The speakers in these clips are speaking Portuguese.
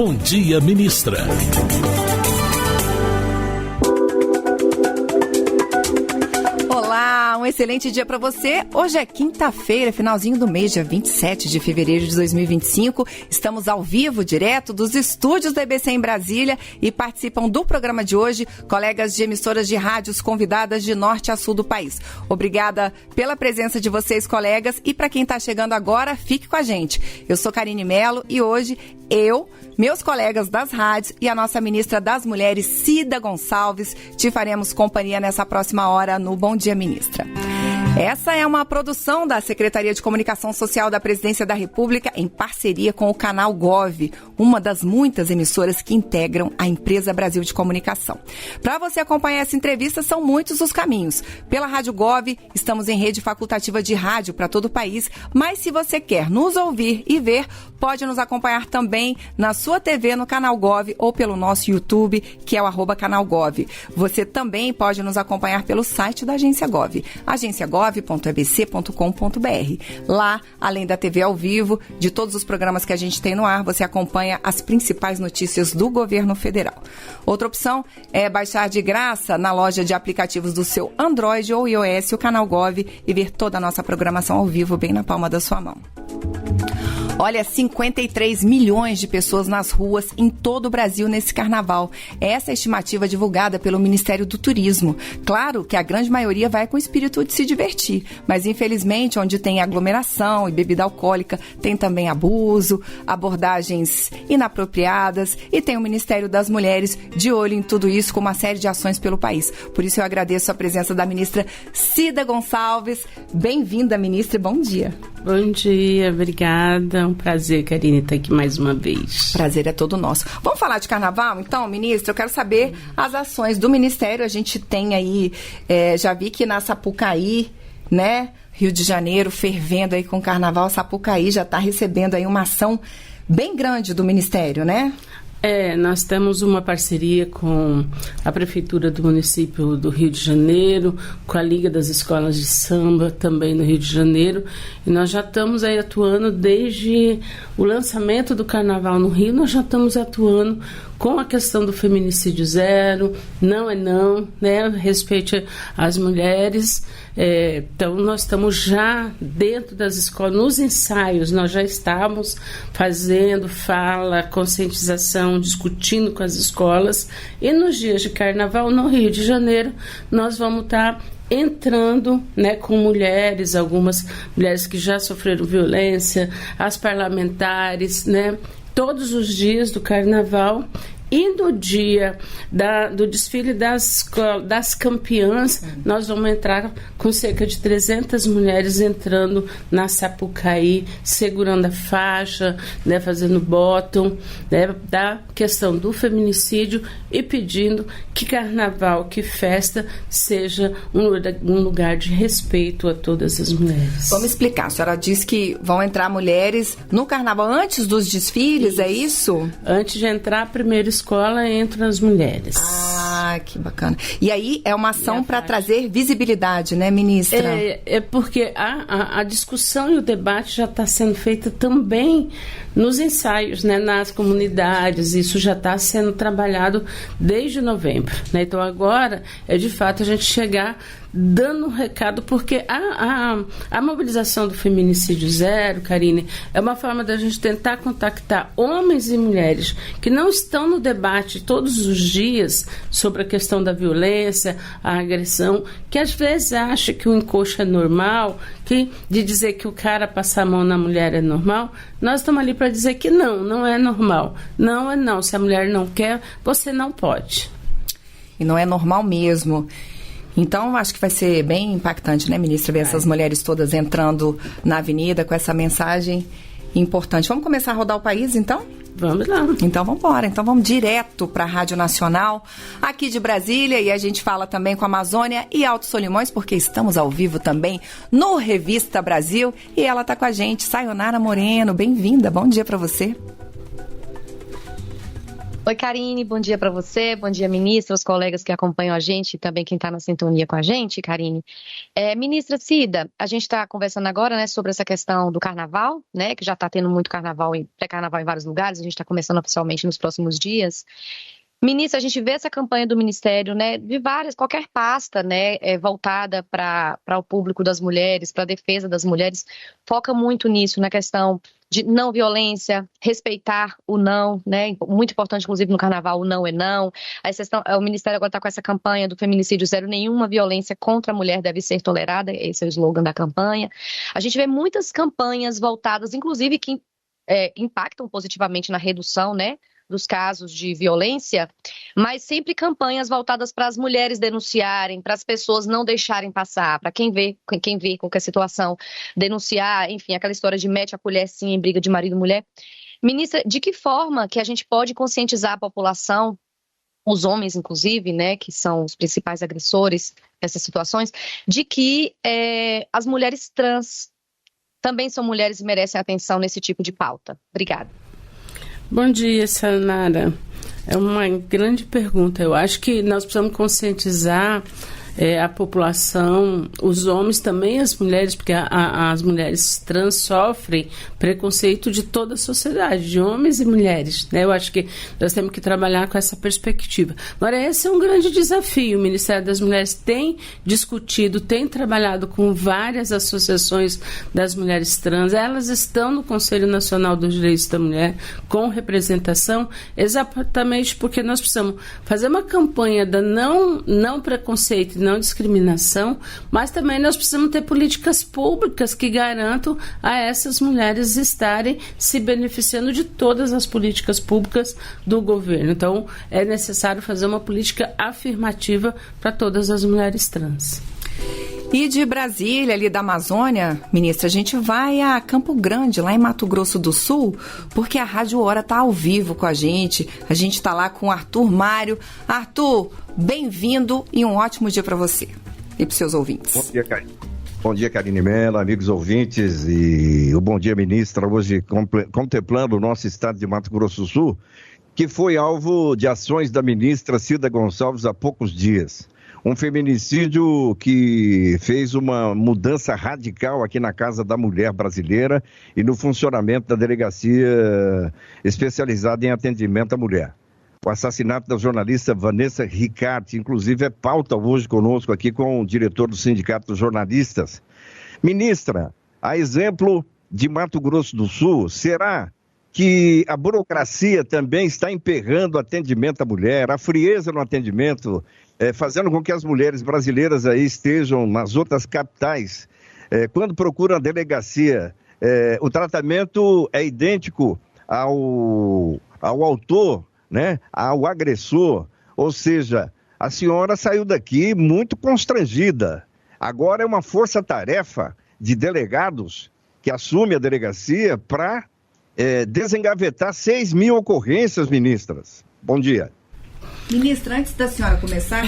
Bom Dia Ministra. Olá, um excelente dia para você. Hoje é quinta-feira, finalzinho do mês, dia 27 de fevereiro de 2025. Estamos ao vivo, direto dos estúdios da EBC em Brasília e participam do programa de hoje colegas de emissoras de rádios convidadas de norte a sul do país. Obrigada pela presença de vocês, colegas, e para quem está chegando agora, fique com a gente. Eu sou Karine Mello e hoje meus colegas das rádios e a nossa ministra das Mulheres, Cida Gonçalves, te faremos companhia nessa próxima hora no Bom Dia Ministra. Essa é uma produção da Secretaria de Comunicação Social da Presidência da República em parceria com o Canal Gov, uma das muitas emissoras que integram a Empresa Brasil de Comunicação. Para você acompanhar essa entrevista, são muitos os caminhos. Pela Rádio Gov, estamos em rede facultativa de rádio para todo o país, mas se você quer nos ouvir e ver, pode nos acompanhar também na sua TV, no Canal Gov ou pelo nosso YouTube, que é o @canalgov. Você também pode nos acompanhar pelo site da Agência Gov, agenciagov.ebc.com.br. Lá, além da TV ao vivo, de todos os programas que a gente tem no ar, você acompanha as principais notícias do governo federal. Outra opção é baixar de graça na loja de aplicativos do seu Android ou iOS o Canal Gov e ver toda a nossa programação ao vivo bem na palma da sua mão. Olha, 53 milhões de pessoas nas ruas em todo o Brasil nesse carnaval. Essa é a estimativa divulgada pelo Ministério do Turismo. Claro que a grande maioria vai com o espírito de se divertir, mas infelizmente onde tem aglomeração e bebida alcoólica, tem também abuso, abordagens inapropriadas e tem o Ministério das Mulheres de olho em tudo isso com uma série de ações pelo país. Por isso eu agradeço a presença da ministra Cida Gonçalves. Bem-vinda, ministra, bom dia. Bom dia, obrigada. Um prazer, Karine, estar aqui mais uma vez. Prazer é todo nosso. Vamos falar de carnaval, então, ministra? Eu quero saber as ações do Ministério. A gente tem aí, já vi que na Sapucaí, né, Rio de Janeiro, fervendo aí com o carnaval, Sapucaí já está recebendo aí uma ação bem grande do Ministério, né? Nós temos uma parceria com a Prefeitura do município do Rio de Janeiro, com a Liga das Escolas de Samba, também no Rio de Janeiro, e nós já estamos aí atuando desde o lançamento do Carnaval no Rio, nós já estamos atuando com a questão do feminicídio zero, não é não, né, respeite as mulheres. Então nós estamos já dentro das escolas, nos ensaios nós já estamos fazendo fala, conscientização, discutindo com as escolas, e nos dias de carnaval no Rio de Janeiro nós vamos estar entrando, né, com mulheres, algumas mulheres que já sofreram violência, as parlamentares, né, todos os dias do carnaval. E no dia do desfile das campeãs, nós vamos entrar com cerca de 300 mulheres entrando na Sapucaí, segurando a faixa, né, fazendo bottom, né, da questão do feminicídio e pedindo que carnaval, que festa seja um lugar de respeito a todas as mulheres. Vamos explicar. A senhora disse que vão entrar mulheres no carnaval antes dos desfiles, é isso? Antes de entrar, a primeira escola entra as mulheres. Ah, que bacana. E aí é uma ação para trazer visibilidade, né, ministra? É porque a discussão e o debate já está sendo feita também nos ensaios, né, nas comunidades. Isso já está sendo trabalhado desde novembro, né? Então agora é de fato a gente chegar dando um recado, porque a mobilização do feminicídio zero, Karine, é uma forma da gente tentar contactar homens e mulheres que não estão no debate todos os dias sobre a questão da violência, a agressão, que às vezes acha que o encoxo é normal, de dizer que o cara passar a mão na mulher é normal. Nós estamos ali para dizer que não é normal. Não é não. Se a mulher não quer, você não pode. E não é normal mesmo. Então, acho que vai ser bem impactante, né, ministra, ver essas mulheres todas entrando na avenida com essa mensagem importante. Vamos começar a rodar o país, então? Vamos lá. Então, vamos embora. Então, vamos direto para a Rádio Nacional, aqui de Brasília, e a gente fala também com a Amazônia e Alto Solimões, porque estamos ao vivo também no Revista Brasil, e ela está com a gente, Sayonara Moreno. Bem-vinda, bom dia para você. Oi, Karine, bom dia para você, bom dia, ministra, os colegas que acompanham a gente e também quem está na sintonia com a gente, Karine. Ministra Cida, a gente está conversando agora, né, sobre essa questão do carnaval, né, que já está tendo muito carnaval, pré-carnaval em vários lugares, a gente está começando oficialmente nos próximos dias. Ministra, a gente vê essa campanha do Ministério, né, de qualquer pasta, né, voltada para o público das mulheres, para a defesa das mulheres, foca muito nisso, na questão de não violência, respeitar o não, né, muito importante, inclusive, no carnaval, o não é não. O Ministério agora está com essa campanha do feminicídio zero, nenhuma violência contra a mulher deve ser tolerada, esse é o slogan da campanha. A gente vê muitas campanhas voltadas, inclusive, que impactam positivamente na redução, né, dos casos de violência, mas sempre campanhas voltadas para as mulheres denunciarem, para as pessoas não deixarem passar, para quem vê qualquer situação, denunciar, enfim, aquela história de mete a colher sim em briga de marido e mulher. Ministra, de que forma que a gente pode conscientizar a população, os homens inclusive, né, que são os principais agressores nessas situações, de que as mulheres trans também são mulheres e merecem atenção nesse tipo de pauta? Obrigada. Bom dia, Sanara. É uma grande pergunta. Eu acho que nós precisamos conscientizar a população, os homens também, as mulheres, porque as mulheres trans sofrem preconceito de toda a sociedade, de homens e mulheres, né? Eu acho que nós temos que trabalhar com essa perspectiva. Agora, esse é um grande desafio. O Ministério das Mulheres tem discutido, tem trabalhado com várias associações das mulheres trans. Elas estão no Conselho Nacional dos Direitos da Mulher com representação, exatamente porque nós precisamos fazer uma campanha da não preconceito, não discriminação, mas também nós precisamos ter políticas públicas que garantam a essas mulheres estarem se beneficiando de todas as políticas públicas do governo. Então, é necessário fazer uma política afirmativa para todas as mulheres trans. E de Brasília, ali da Amazônia, ministra, a gente vai a Campo Grande, lá em Mato Grosso do Sul, porque a Rádio Hora está ao vivo com a gente. A gente está lá com o Arthur Mário. Arthur, bem-vindo e um ótimo dia para você e para os seus ouvintes. Bom dia, Karine. Bom dia, Karine Mello, amigos ouvintes, e o bom dia, ministra, hoje contemplando o nosso estado de Mato Grosso do Sul, que foi alvo de ações da ministra Cida Gonçalves há poucos dias. Um feminicídio que fez uma mudança radical aqui na Casa da Mulher Brasileira e no funcionamento da delegacia especializada em atendimento à mulher. O assassinato da jornalista Vanessa Ricarte, inclusive, é pauta hoje conosco aqui com o diretor do Sindicato dos Jornalistas. Ministra, a exemplo de Mato Grosso do Sul, será que a burocracia também está emperrando o atendimento à mulher, a frieza no atendimento, fazendo com que as mulheres brasileiras aí estejam nas outras capitais, quando procuram a delegacia, o tratamento é idêntico ao autor, né, ao agressor, ou seja, a senhora saiu daqui muito constrangida. Agora é uma força-tarefa de delegados que assume a delegacia para desengavetar 6 mil ocorrências, ministras. Bom dia. Ministra, antes da senhora começar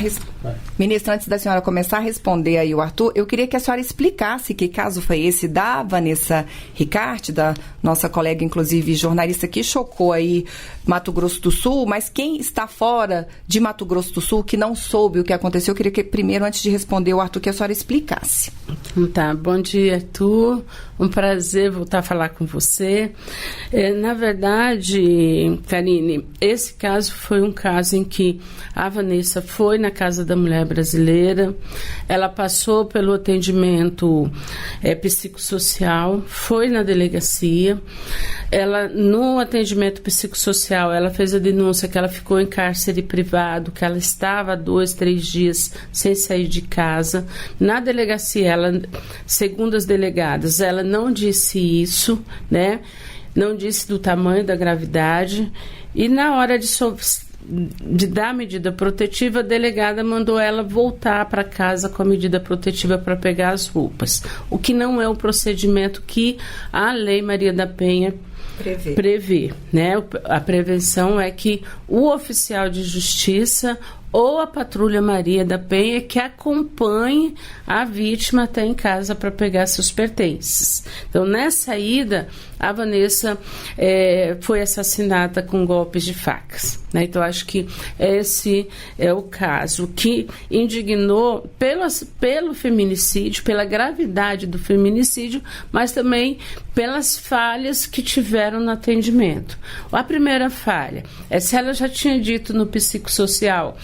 a responder aí o Arthur, eu queria que a senhora explicasse que caso foi esse da Vanessa Ricarte, da nossa colega, inclusive, jornalista que chocou aí Mato Grosso do Sul, mas quem está fora de Mato Grosso do Sul, que não soube o que aconteceu, eu queria que primeiro, antes de responder o Arthur, que a senhora explicasse. Tá, bom dia, Arthur. Um prazer voltar a falar com você. Na verdade, Karine, esse caso foi um caso em que a Vanessa foi na Casa da Mulher Brasileira, ela passou pelo atendimento psicossocial, foi na delegacia, ela, no atendimento psicossocial, ela fez a denúncia que ela ficou em cárcere privado, que ela estava 2, 3 dias sem sair de casa. Na delegacia, ela, segundo as delegadas, ela não disse isso, né? Não disse do tamanho da gravidade, e na hora de dar a medida protetiva, a delegada mandou ela voltar para casa com a medida protetiva para pegar as roupas, o que não é o procedimento que a Lei Maria da Penha prever, né? A prevenção é que o oficial de justiça ou a Patrulha Maria da Penha que acompanhe a vítima até em casa para pegar seus pertences. Então, nessa ida, a Vanessa foi assassinada com golpes de facas, né? Então, acho que esse é o caso que indignou pelo feminicídio, pela gravidade do feminicídio, mas também pelas falhas que tiveram no atendimento. A primeira falha é se ela já tinha dito no psicossocial,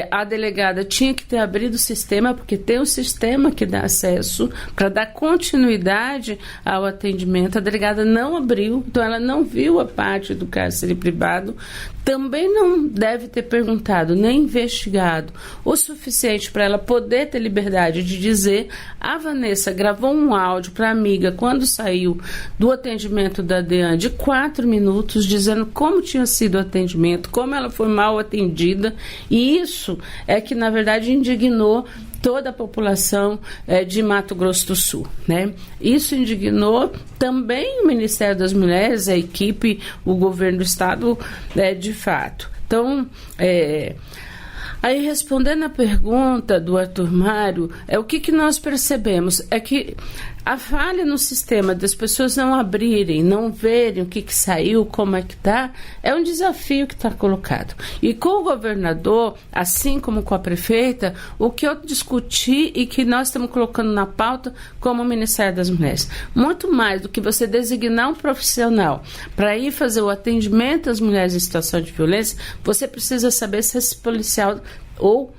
a delegada tinha que ter abrido o sistema, porque tem um sistema que dá acesso para dar continuidade ao atendimento. A delegada não abriu, então ela não viu a parte do cárcere privado. Também não deve ter perguntado, nem investigado o suficiente para ela poder ter liberdade de dizer. A Vanessa gravou um áudio para a amiga quando saiu do atendimento da DEAN de 4 minutos, dizendo como tinha sido o atendimento, como ela foi mal atendida, e isso é que, na verdade, indignou toda a população de Mato Grosso do Sul, né? Isso indignou também o Ministério das Mulheres, a equipe, o governo do estado, de fato. Então, aí, respondendo a pergunta do Arthur Mário, o que nós percebemos? É que a falha no sistema das pessoas não abrirem, não verem o que saiu, como é que está, é um desafio que está colocado. E com o governador, assim como com a prefeita, o que eu discuti e que nós estamos colocando na pauta como o Ministério das Mulheres, muito mais do que você designar um profissional para ir fazer o atendimento às mulheres em situação de violência, você precisa saber se esse policial ou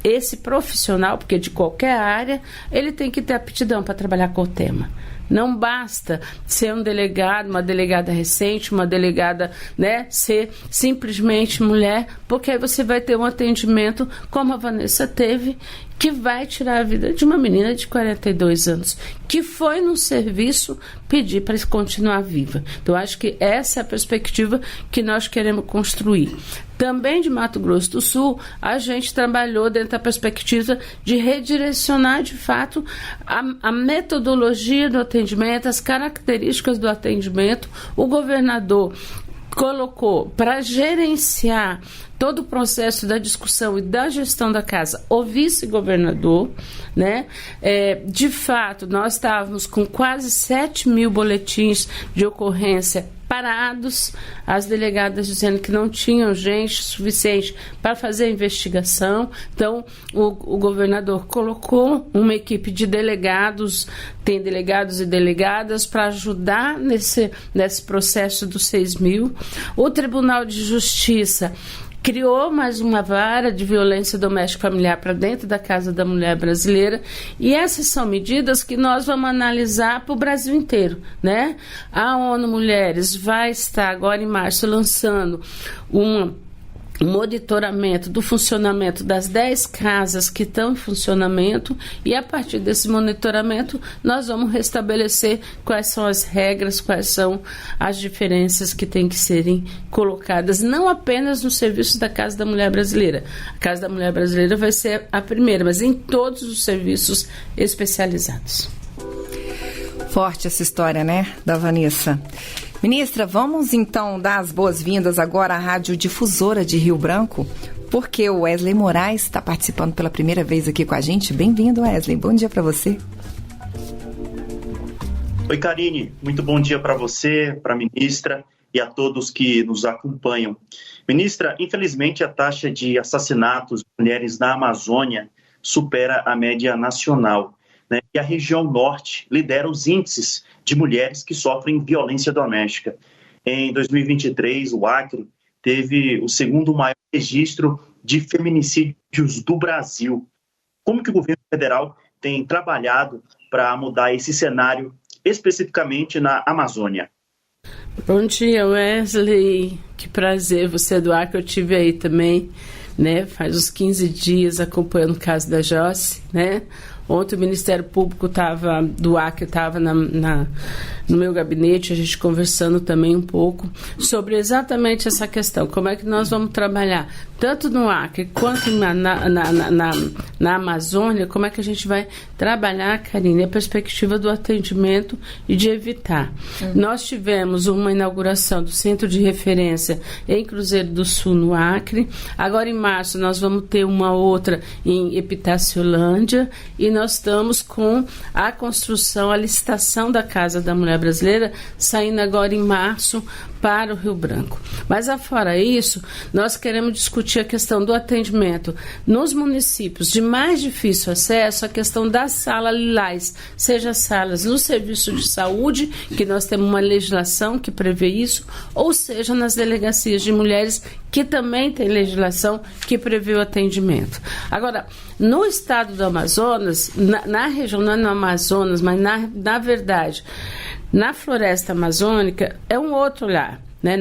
esse profissional, porque de qualquer área, ele tem que ter aptidão para trabalhar com o tema. Não basta ser um delegado, uma delegada recente, uma delegada, né, ser simplesmente mulher, porque aí você vai ter um atendimento como a Vanessa teve, que vai tirar a vida de uma menina de 42 anos, que foi no serviço pedir para continuar viva. Então, acho que essa é a perspectiva que nós queremos construir. Também de Mato Grosso do Sul, a gente trabalhou dentro da perspectiva de redirecionar, de fato, a metodologia do atendimento, as características do atendimento. O governador colocou para gerenciar todo o processo da discussão e da gestão da casa o vice-governador, né? De fato, nós estávamos com quase 7 mil boletins de ocorrência parados, as delegadas dizendo que não tinham gente suficiente para fazer a investigação. Então, o governador colocou uma equipe de delegados, tem delegados e delegadas, para ajudar nesse processo dos 6 mil. O Tribunal de Justiça criou mais uma vara de violência doméstica familiar para dentro da Casa da Mulher Brasileira, e essas são medidas que nós vamos analisar para o Brasil inteiro, né? A ONU Mulheres vai estar agora em março lançando um monitoramento do funcionamento das 10 casas que estão em funcionamento, e a partir desse monitoramento nós vamos restabelecer quais são as regras, quais são as diferenças que têm que serem colocadas, não apenas nos serviços da Casa da Mulher Brasileira. A Casa da Mulher Brasileira vai ser a primeira, mas em todos os serviços especializados. Forte essa história, né, da Vanessa. Ministra, vamos então dar as boas-vindas agora à Rádio Difusora de Rio Branco, porque o Wesley Moraes está participando pela primeira vez aqui com a gente. Bem-vindo, Wesley. Bom dia para você. Oi, Karine. Muito bom dia para você, para a ministra e a todos que nos acompanham. Ministra, infelizmente a taxa de assassinatos de mulheres na Amazônia supera a média nacional, né? E a região norte lidera os índices de mulheres que sofrem violência doméstica. Em 2023, o Acre teve o segundo maior registro de feminicídios do Brasil. Como que o governo federal tem trabalhado para mudar esse cenário, especificamente na Amazônia? Bom dia, Wesley. Que prazer, você é do Acre, eu estive aí também, né? Faz uns 15 dias acompanhando o caso da Joyce, né? Ontem o Ministério Público do Acre estava no meu gabinete, a gente conversando também um pouco sobre exatamente essa questão. Como é que nós vamos trabalhar, tanto no Acre quanto na Amazônia, como é que a gente vai trabalhar, Karine, a perspectiva do atendimento e de evitar. Nós tivemos uma inauguração do Centro de Referência em Cruzeiro do Sul, no Acre. Agora, em março, nós vamos ter uma outra em Epitáciolândia, e nós estamos com a construção, a licitação da Casa da Mulher Brasileira, saindo agora em março para o Rio Branco. Mas, afora isso, nós queremos discutir a questão do atendimento nos municípios de mais difícil acesso, a questão das salas lilás, seja salas no serviço de saúde, que nós temos uma legislação que prevê isso, ou seja, nas delegacias de mulheres, que também tem legislação que prevê o atendimento. Agora, no estado do Amazonas, na região, não é no Amazonas, mas na verdade, na floresta amazônica, é um outro olhar. Né?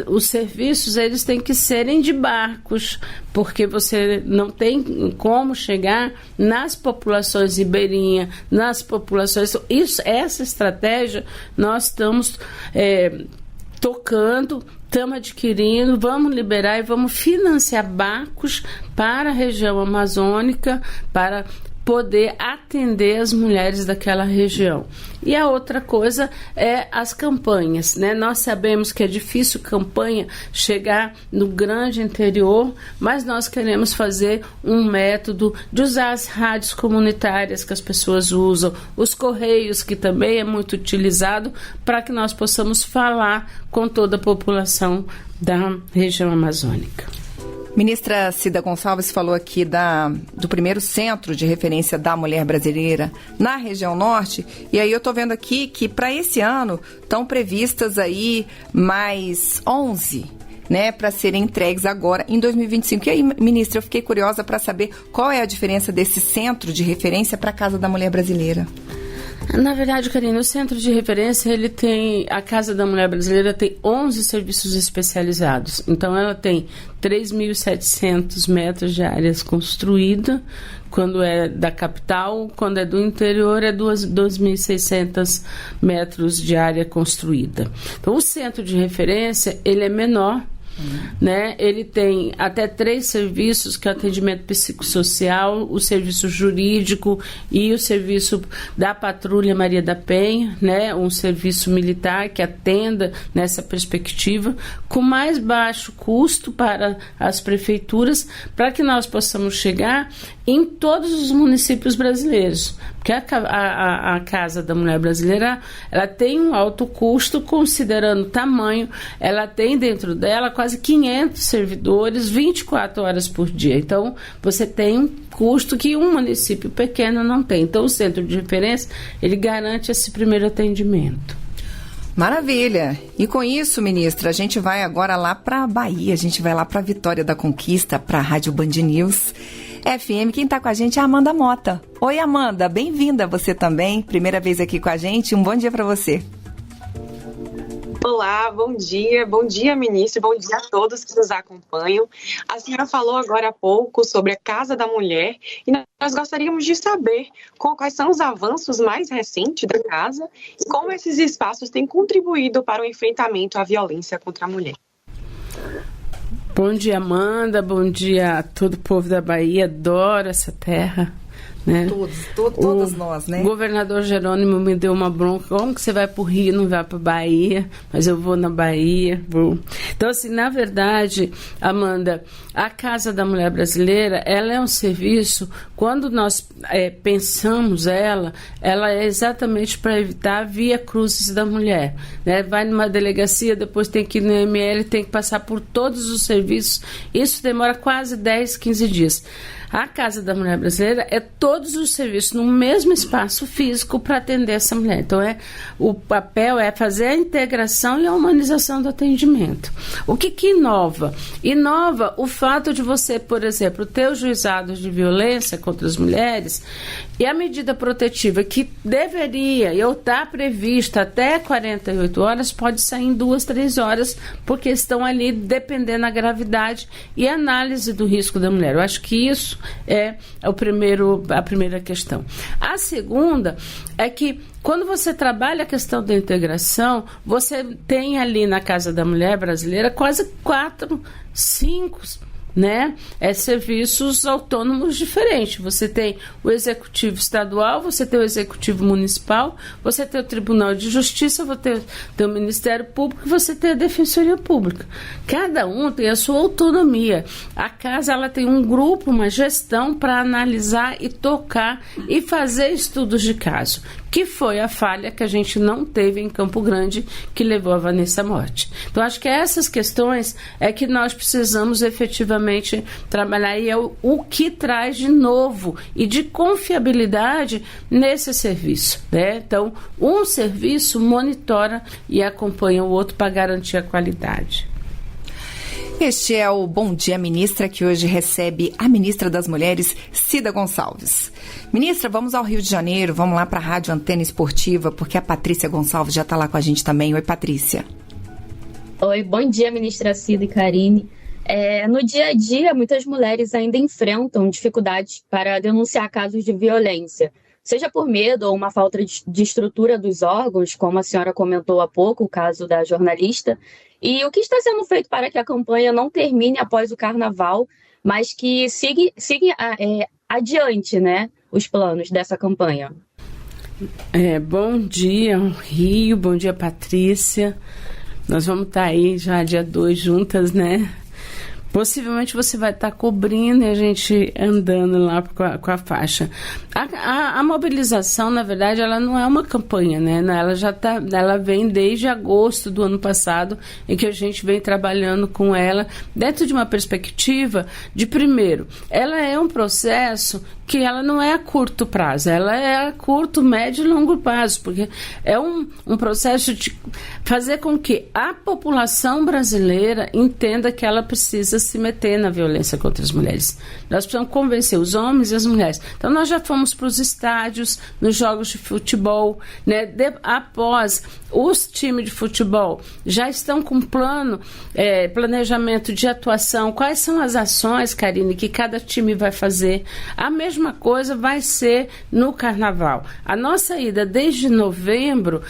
Os serviços, eles têm que serem de barcos, porque você não tem como chegar nas populações ribeirinhas, nas populações... Essa estratégia nós estamos tocando, estamos adquirindo, vamos liberar e vamos financiar barcos para a região amazônica, para poder atender as mulheres daquela região. E a outra coisa é as campanhas, né? Nós sabemos que é difícil campanha chegar no grande interior, mas nós queremos fazer um método de usar as rádios comunitárias que as pessoas usam, os correios, que também é muito utilizado, para que nós possamos falar com toda a população da região amazônica. Ministra Cida Gonçalves falou aqui do primeiro centro de referência da mulher brasileira na região norte, e aí eu estou vendo aqui que para esse ano estão previstas aí mais 11, né, para serem entregues agora em 2025. E aí, ministra, eu fiquei curiosa para saber qual é a diferença desse centro de referência para a Casa da Mulher Brasileira. Na verdade, Karine, o centro de referência, a Casa da Mulher Brasileira tem 11 serviços especializados. Então, ela tem 3.700 metros de áreas construída, quando é da capital, quando é do interior é 2.600 metros de área construída. Então, o centro de referência, ele é menor, né? Ele tem até 3 serviços, que é o atendimento psicossocial, o serviço jurídico e o serviço da Patrulha Maria da Penha, né? Um serviço militar que atenda nessa perspectiva, com mais baixo custo para as prefeituras, para que nós possamos chegar em todos os municípios brasileiros, porque a Casa da Mulher Brasileira, ela tem um alto custo, considerando o tamanho, ela tem dentro dela quase 500 servidores, 24 horas por dia. Então, você tem um custo que um município pequeno não tem. Então, o centro de referência, ele garante esse primeiro atendimento. Maravilha! E com isso, ministra, a gente vai agora lá para a Bahia, a gente vai lá para a Vitória da Conquista, para a Rádio Band News FM. Quem está com a gente é a Amanda Mota. Oi, Amanda, bem-vinda você também, primeira vez aqui com a gente, um bom dia para você. Olá, bom dia, ministro, bom dia a todos que nos acompanham. A senhora falou agora há pouco sobre a Casa da Mulher e nós gostaríamos de saber quais são os avanços mais recentes da casa e como esses espaços têm contribuído para o enfrentamento à violência contra a mulher. Bom dia, Amanda, bom dia a todo o povo da Bahia, adoro essa terra. Né? Todos nós, né? O governador Jerônimo me deu uma bronca. Como que você vai para o Rio e não vai para a Bahia? Mas eu vou na Bahia, vou. Então, assim, na verdade, Amanda, a Casa da Mulher Brasileira, ela é um serviço, quando nós pensamos ela é exatamente para evitar via cruzes da mulher, né? Vai numa delegacia, depois tem que ir no ML, tem que passar por todos os serviços. Isso demora quase 10, 15 dias. A Casa da Mulher Brasileira é todos os serviços no mesmo espaço físico para atender essa mulher. Então, o papel é fazer a integração e a humanização do atendimento. O que inova? Inova o fato de você, por exemplo, ter os juizados de violência contra as mulheres e a medida protetiva que deveria ou está prevista até 48 horas pode sair em 2, 3 horas, porque estão ali dependendo da gravidade e análise do risco da mulher. Eu acho que isso é a primeira questão. A segunda é que quando você trabalha a questão da integração, você tem ali na Casa da Mulher Brasileira quase 4, 5, serviços autônomos diferentes. Você tem o Executivo Estadual, você tem o Executivo Municipal, você tem o Tribunal de Justiça, você tem o Ministério Público e você tem a Defensoria Pública. Cada um tem a sua autonomia. A casa ela tem um grupo, uma gestão para analisar e tocar e fazer estudos de caso, que foi a falha que a gente não teve em Campo Grande, que levou a Vanessa à morte. Então, acho que essas questões é que nós precisamos efetivamente trabalhar e é o que traz de novo e de confiabilidade nesse serviço, Então, um serviço monitora e acompanha o outro para garantir a qualidade. Este é o Bom Dia Ministra, que hoje recebe a ministra das Mulheres, Cida Gonçalves. Ministra, vamos ao Rio de Janeiro, vamos lá para a Rádio Antena Esportiva, porque a Patrícia Gonçalves já está lá com a gente também. Oi, Patrícia. Oi, bom dia, ministra Cida e Karine. No dia a dia, muitas mulheres ainda enfrentam dificuldades para denunciar casos de violência, seja por medo ou uma falta de estrutura dos órgãos, como a senhora comentou há pouco, o caso da jornalista. E o que está sendo feito para que a campanha não termine após o Carnaval, mas que siga adiante, os planos dessa campanha? Bom dia, Rio, bom dia, Patrícia. Nós vamos estar aí já dia 2 juntas, Possivelmente você vai estar cobrindo e a gente andando lá com a faixa. A mobilização, na verdade, ela não é uma campanha, Ela vem desde agosto do ano passado, em que a gente vem trabalhando com ela dentro de uma perspectiva de, primeiro, ela é um processo que ela não é a curto prazo, ela é a curto, médio e longo prazo, porque é um processo de fazer com que a população brasileira entenda que ela precisa se meter na violência contra as mulheres. Nós precisamos convencer os homens e as mulheres. Então, nós já fomos para os estádios, nos jogos de futebol, após os times de futebol já estão com planejamento de atuação, quais são as ações, Karine, que cada time vai fazer. A mesma coisa vai ser no Carnaval. A nossa ida desde novembro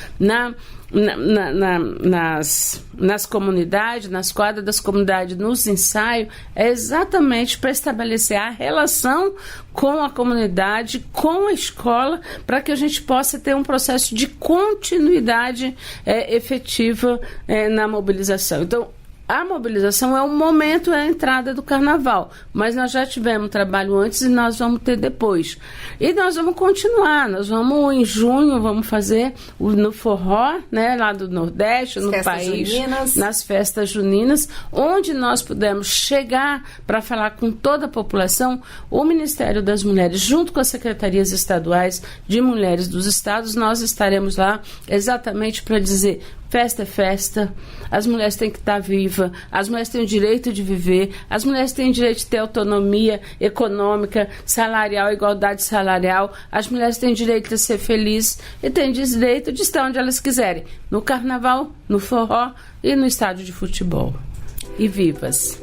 nas comunidades, nas quadras das comunidades, nos ensaios, é exatamente para estabelecer a relação com a comunidade, com a escola, para que a gente possa ter um processo de continuidade efetiva na mobilização. Então, a mobilização é o momento, é a entrada do Carnaval, mas nós já tivemos trabalho antes e nós vamos ter depois. E nós vamos continuar, nós vamos em junho, vamos fazer no forró, lá do Nordeste, no país, nas festas juninas, onde nós pudemos chegar para falar com toda a população. O Ministério das Mulheres, junto com as secretarias estaduais de mulheres dos estados, nós estaremos lá exatamente para dizer: festa é festa, as mulheres têm que estar vivas, as mulheres têm o direito de viver, as mulheres têm o direito de ter autonomia econômica, salarial, igualdade salarial, as mulheres têm o direito de ser felizes e têm direito de estar onde elas quiserem, no Carnaval, no forró e no estádio de futebol. E vivas!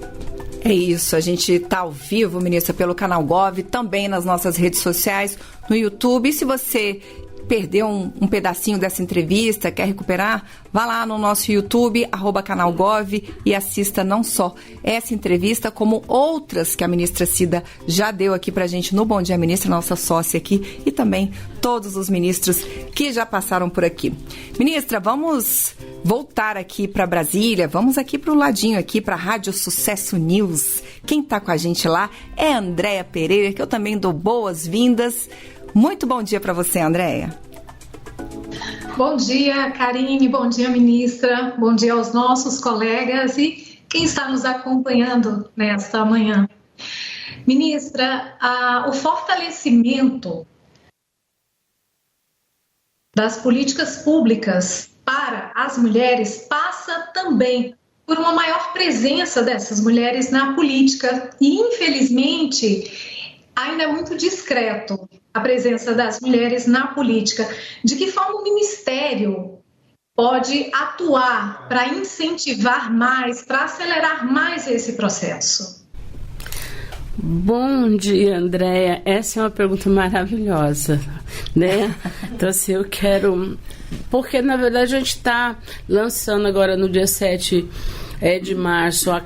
É isso, a gente está ao vivo, ministra, pelo Canal Gov, também nas nossas redes sociais, no YouTube. E se você perdeu um pedacinho dessa entrevista, quer recuperar, vá lá no nosso YouTube, @canalgov, e assista não só essa entrevista, como outras que a ministra Cida já deu aqui pra gente no Bom Dia Ministra, nossa sócia aqui, e também todos os ministros que já passaram por aqui. Ministra, vamos voltar aqui para Brasília, vamos aqui pro ladinho aqui, pra Rádio Sucesso News. Quem tá com a gente lá é a Andréia Pereira, que eu também dou boas-vindas. Muito bom dia para você, Andréia. Bom dia, Karine, bom dia, ministra, bom dia aos nossos colegas e quem está nos acompanhando nesta manhã. Ministra, o fortalecimento das políticas públicas para as mulheres passa também por uma maior presença dessas mulheres na política e, infelizmente, ainda é muito discreto a presença das mulheres na política. De que forma o Ministério pode atuar para incentivar mais, para acelerar mais esse processo? Bom dia, Andréia. Essa é uma pergunta maravilhosa, né? Então, assim, eu quero... Porque, na verdade, a gente está lançando agora no dia 7 de março a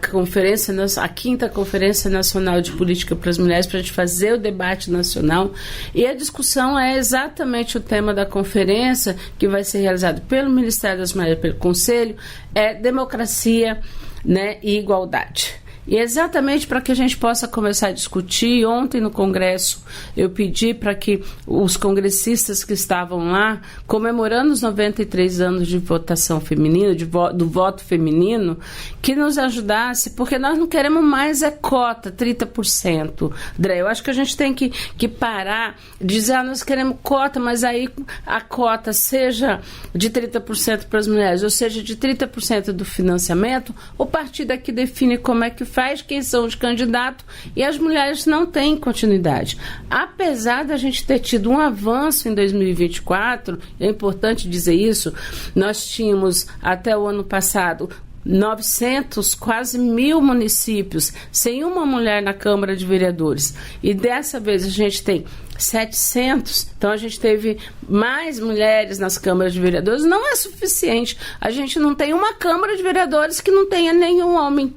quinta Conferência Nacional de Política para as Mulheres, para a gente fazer o debate nacional. E a discussão é exatamente o tema da conferência, que vai ser realizado pelo Ministério das Mulheres, pelo Conselho, é democracia, né, e igualdade. E exatamente para que a gente possa começar a discutir. Ontem no Congresso eu pedi para que os congressistas que estavam lá, comemorando os 93 anos de votação feminina, do voto feminino, que nos ajudasse, porque nós não queremos mais cota, 30%. André, eu acho que a gente tem que parar de dizer, nós queremos cota, mas aí a cota seja de 30% para as mulheres, ou seja, de 30% do financiamento, o partido é que define como é que faz, quem são os candidatos, e as mulheres não têm continuidade. Apesar da gente ter tido um avanço em 2024, é importante dizer isso, nós tínhamos até o ano passado 900, quase 1.000 municípios sem uma mulher na Câmara de Vereadores, e dessa vez a gente tem 700, então a gente teve mais mulheres nas câmaras de vereadores. Não é suficiente, a gente não tem uma Câmara de Vereadores que não tenha nenhum homem.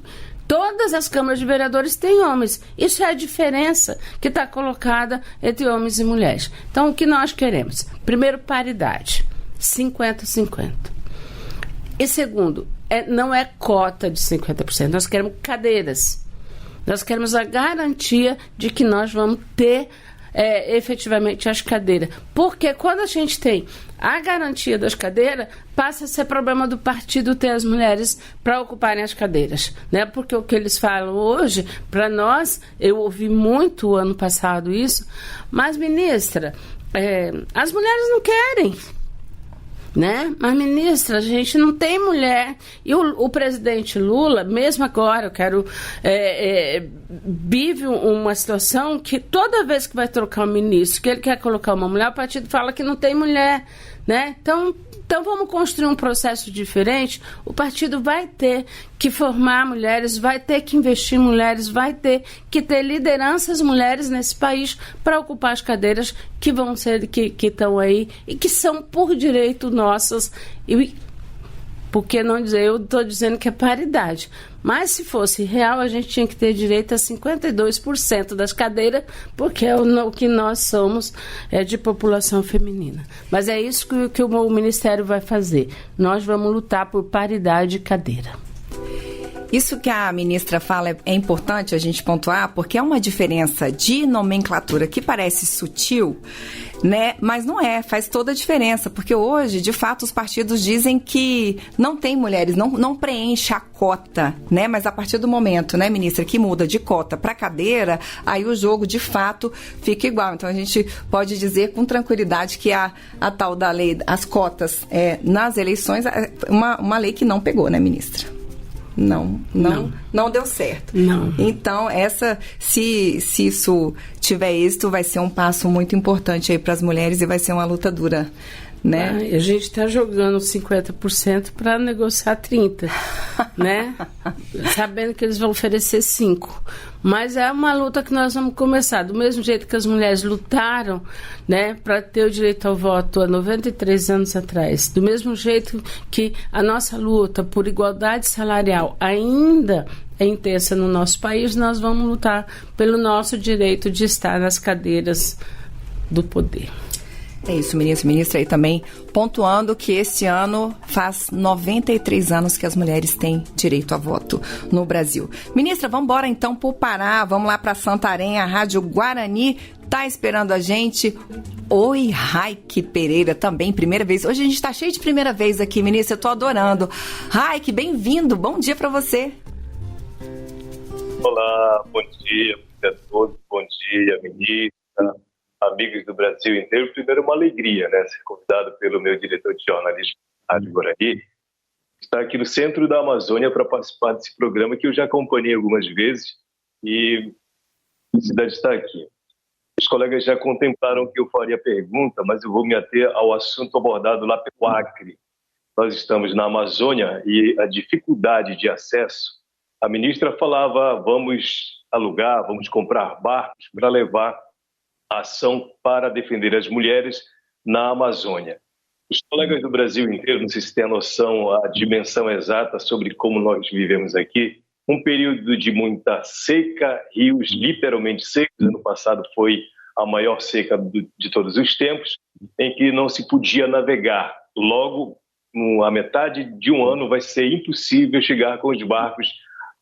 Todas as câmaras de vereadores têm homens. Isso é a diferença que está colocada entre homens e mulheres. Então, o que nós queremos? Primeiro, paridade. 50-50. E segundo, não é cota de 50%. Nós queremos cadeiras. Nós queremos a garantia de que nós vamos ter efetivamente as cadeiras. Porque quando a gente tem a garantia das cadeiras, passa a ser problema do partido ter as mulheres para ocuparem as cadeiras, né? Porque o que eles falam hoje, para nós, eu ouvi muito o ano passado isso, mas, ministra, as mulheres não querem, né? Mas, ministra, a gente não tem mulher. E o presidente Lula, mesmo agora, eu quero vive uma situação que toda vez que vai trocar um ministro, que ele quer colocar uma mulher, o partido fala que não tem mulher, né? Então vamos construir um processo diferente. O partido vai ter que formar mulheres, vai ter que investir em mulheres, vai ter que ter lideranças mulheres nesse país para ocupar as cadeiras que vão ser, que estão aí e que são por direito nossas. Por que não dizer? Eu estou dizendo que é paridade. Mas se fosse real, a gente tinha que ter direito a 52% das cadeiras, porque é o que nós somos de população feminina. Mas é isso que o Ministério vai fazer. Nós vamos lutar por paridade de cadeira. Isso que a ministra fala é importante a gente pontuar, porque é uma diferença de nomenclatura que parece sutil, né? Mas não faz toda a diferença, porque hoje, de fato, os partidos dizem que não tem mulheres, não preenche a cota, né? Mas a partir do momento, né, ministra, que muda de cota para cadeira, aí o jogo, de fato, fica igual. Então, a gente pode dizer com tranquilidade que a tal da lei, as cotas nas eleições, uma lei que não pegou, né, ministra? Não deu certo. Não. Então, se isso tiver êxito, vai ser um passo muito importante aí para as mulheres e vai ser uma luta dura, né? A gente está jogando 50% para negociar 30%, né? Sabendo que eles vão oferecer 5%. Mas é uma luta que nós vamos começar. Do mesmo jeito que as mulheres lutaram, né, para ter o direito ao voto há 93 anos atrás. Do mesmo jeito que a nossa luta por igualdade salarial ainda é intensa no nosso país, nós vamos lutar pelo nosso direito de estar nas cadeiras do poder. É isso, ministra, aí também pontuando que este ano faz 93 anos que as mulheres têm direito a voto no Brasil. Ministra, vamos embora então para o Pará, vamos lá para Santarém, a Rádio Guarani tá esperando a gente. Oi, Raik Pereira, também, primeira vez. Hoje a gente tá cheio de primeira vez aqui, ministra, eu tô adorando. Raik, bem-vindo, bom dia para você. Olá, bom dia a todos, bom dia, ministra, amigos do Brasil inteiro. Primeiro, uma alegria, né, ser convidado pelo meu diretor de jornalismo da Rádio Guarani estar aqui no centro da Amazônia para participar desse programa que eu já acompanhei algumas vezes e felicidade de estar aqui. Os colegas já contemplaram que eu faria pergunta, mas eu vou me ater ao assunto abordado lá pelo Acre. Nós estamos na Amazônia e a dificuldade de acesso. A ministra falava, vamos alugar, vamos comprar barcos para levar a ação para defender as mulheres na Amazônia. Os colegas do Brasil inteiro, não sei se têm a noção, a dimensão exata sobre como nós vivemos aqui, um período de muita seca, rios literalmente secos. Ano passado foi a maior seca de todos os tempos, em que não se podia navegar. Logo, a metade de um ano vai ser impossível chegar com os barcos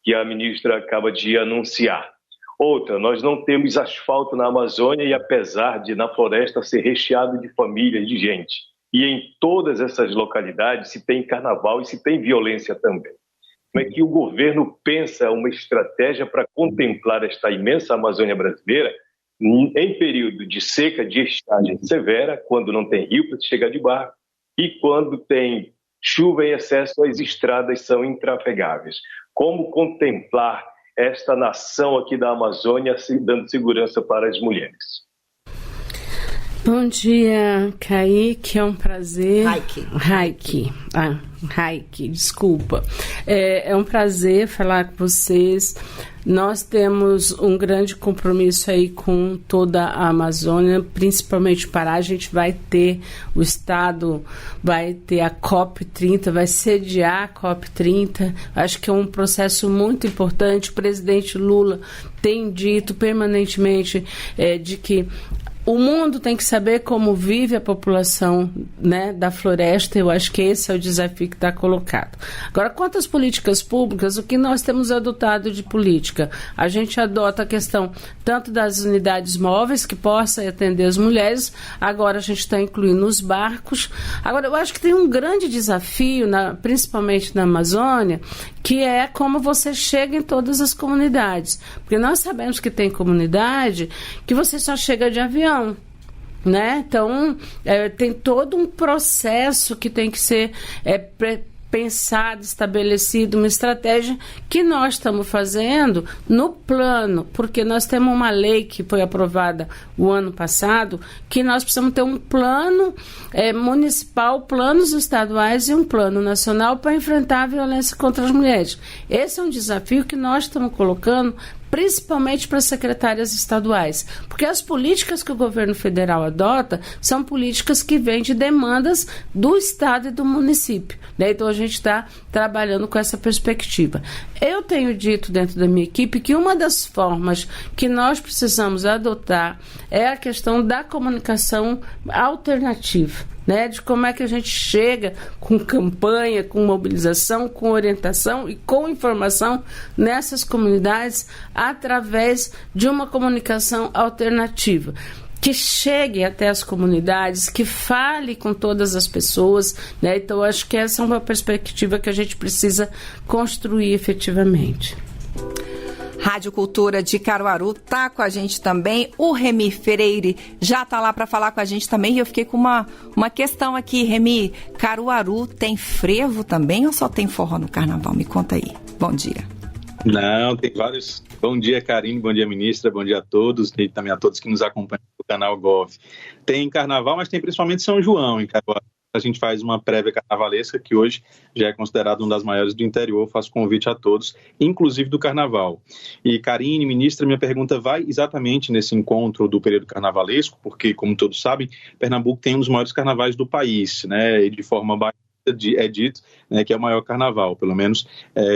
que a ministra acaba de anunciar. Outra, nós não temos asfalto na Amazônia e apesar de na floresta ser recheado de famílias, de gente. E em todas essas localidades se tem carnaval e se tem violência também. Como é que o governo pensa uma estratégia para contemplar esta imensa Amazônia brasileira em período de seca, de estiagem severa, quando não tem rio para chegar de barco, e quando tem chuva em excesso, as estradas são intrafegáveis? Como contemplar esta nação aqui da Amazônia dando segurança para as mulheres? Bom dia, Kaique, é um prazer. Raik, desculpa. É um prazer falar com vocês. Nós temos um grande compromisso aí com toda a Amazônia, principalmente Pará. A gente vai ter, o Estado vai ter a COP30, vai sediar a COP30. Acho que é um processo muito importante. O presidente Lula tem dito permanentemente de que o mundo tem que saber como vive a população, né, da floresta. Eu acho que esse é o desafio que está colocado. Agora, quanto às políticas públicas, o que nós temos adotado de política? A gente adota a questão tanto das unidades móveis, que possa atender as mulheres, agora a gente está incluindo os barcos. Agora, eu acho que tem um grande desafio, principalmente na Amazônia, que é como você chega em todas as comunidades. Porque nós sabemos que tem comunidade que você só chega de avião. Né? Então, tem todo um processo que tem que ser pensado, estabelecido, uma estratégia que nós estamos fazendo no plano, porque nós temos uma lei que foi aprovada o ano passado, que nós precisamos ter um plano municipal, planos estaduais e um plano nacional para enfrentar a violência contra as mulheres. Esse é um desafio que nós estamos colocando principalmente para as secretárias estaduais, porque as políticas que o governo federal adota são políticas que vêm de demandas do estado e do município, né? Então a gente está trabalhando com essa perspectiva. Eu tenho dito dentro da minha equipe que uma das formas que nós precisamos adotar é a questão da comunicação alternativa, né, de como é que a gente chega com campanha, com mobilização, com orientação e com informação nessas comunidades através de uma comunicação alternativa, que chegue até as comunidades, que fale com todas as pessoas, né? Então, acho que essa é uma perspectiva que a gente precisa construir efetivamente. Rádio Cultura de Caruaru tá com a gente também. O Remi Freire já tá lá para falar com a gente também. E eu fiquei com uma questão aqui, Remi. Caruaru tem frevo também ou só tem forró no carnaval? Me conta aí. Bom dia. Não, tem vários. Bom dia, Karine. Bom dia, ministra. Bom dia a todos e também a todos que nos acompanham no canal Gov. Tem carnaval, mas tem principalmente São João em Caruaru. A gente faz uma prévia carnavalesca, que hoje já é considerada uma das maiores do interior. Eu faço convite a todos, inclusive do carnaval. E, Karine, ministra, minha pergunta vai exatamente nesse encontro do período carnavalesco, porque, como todos sabem, Pernambuco tem um dos maiores carnavais do país, né? E de forma é dito, né, que é o maior carnaval, pelo menos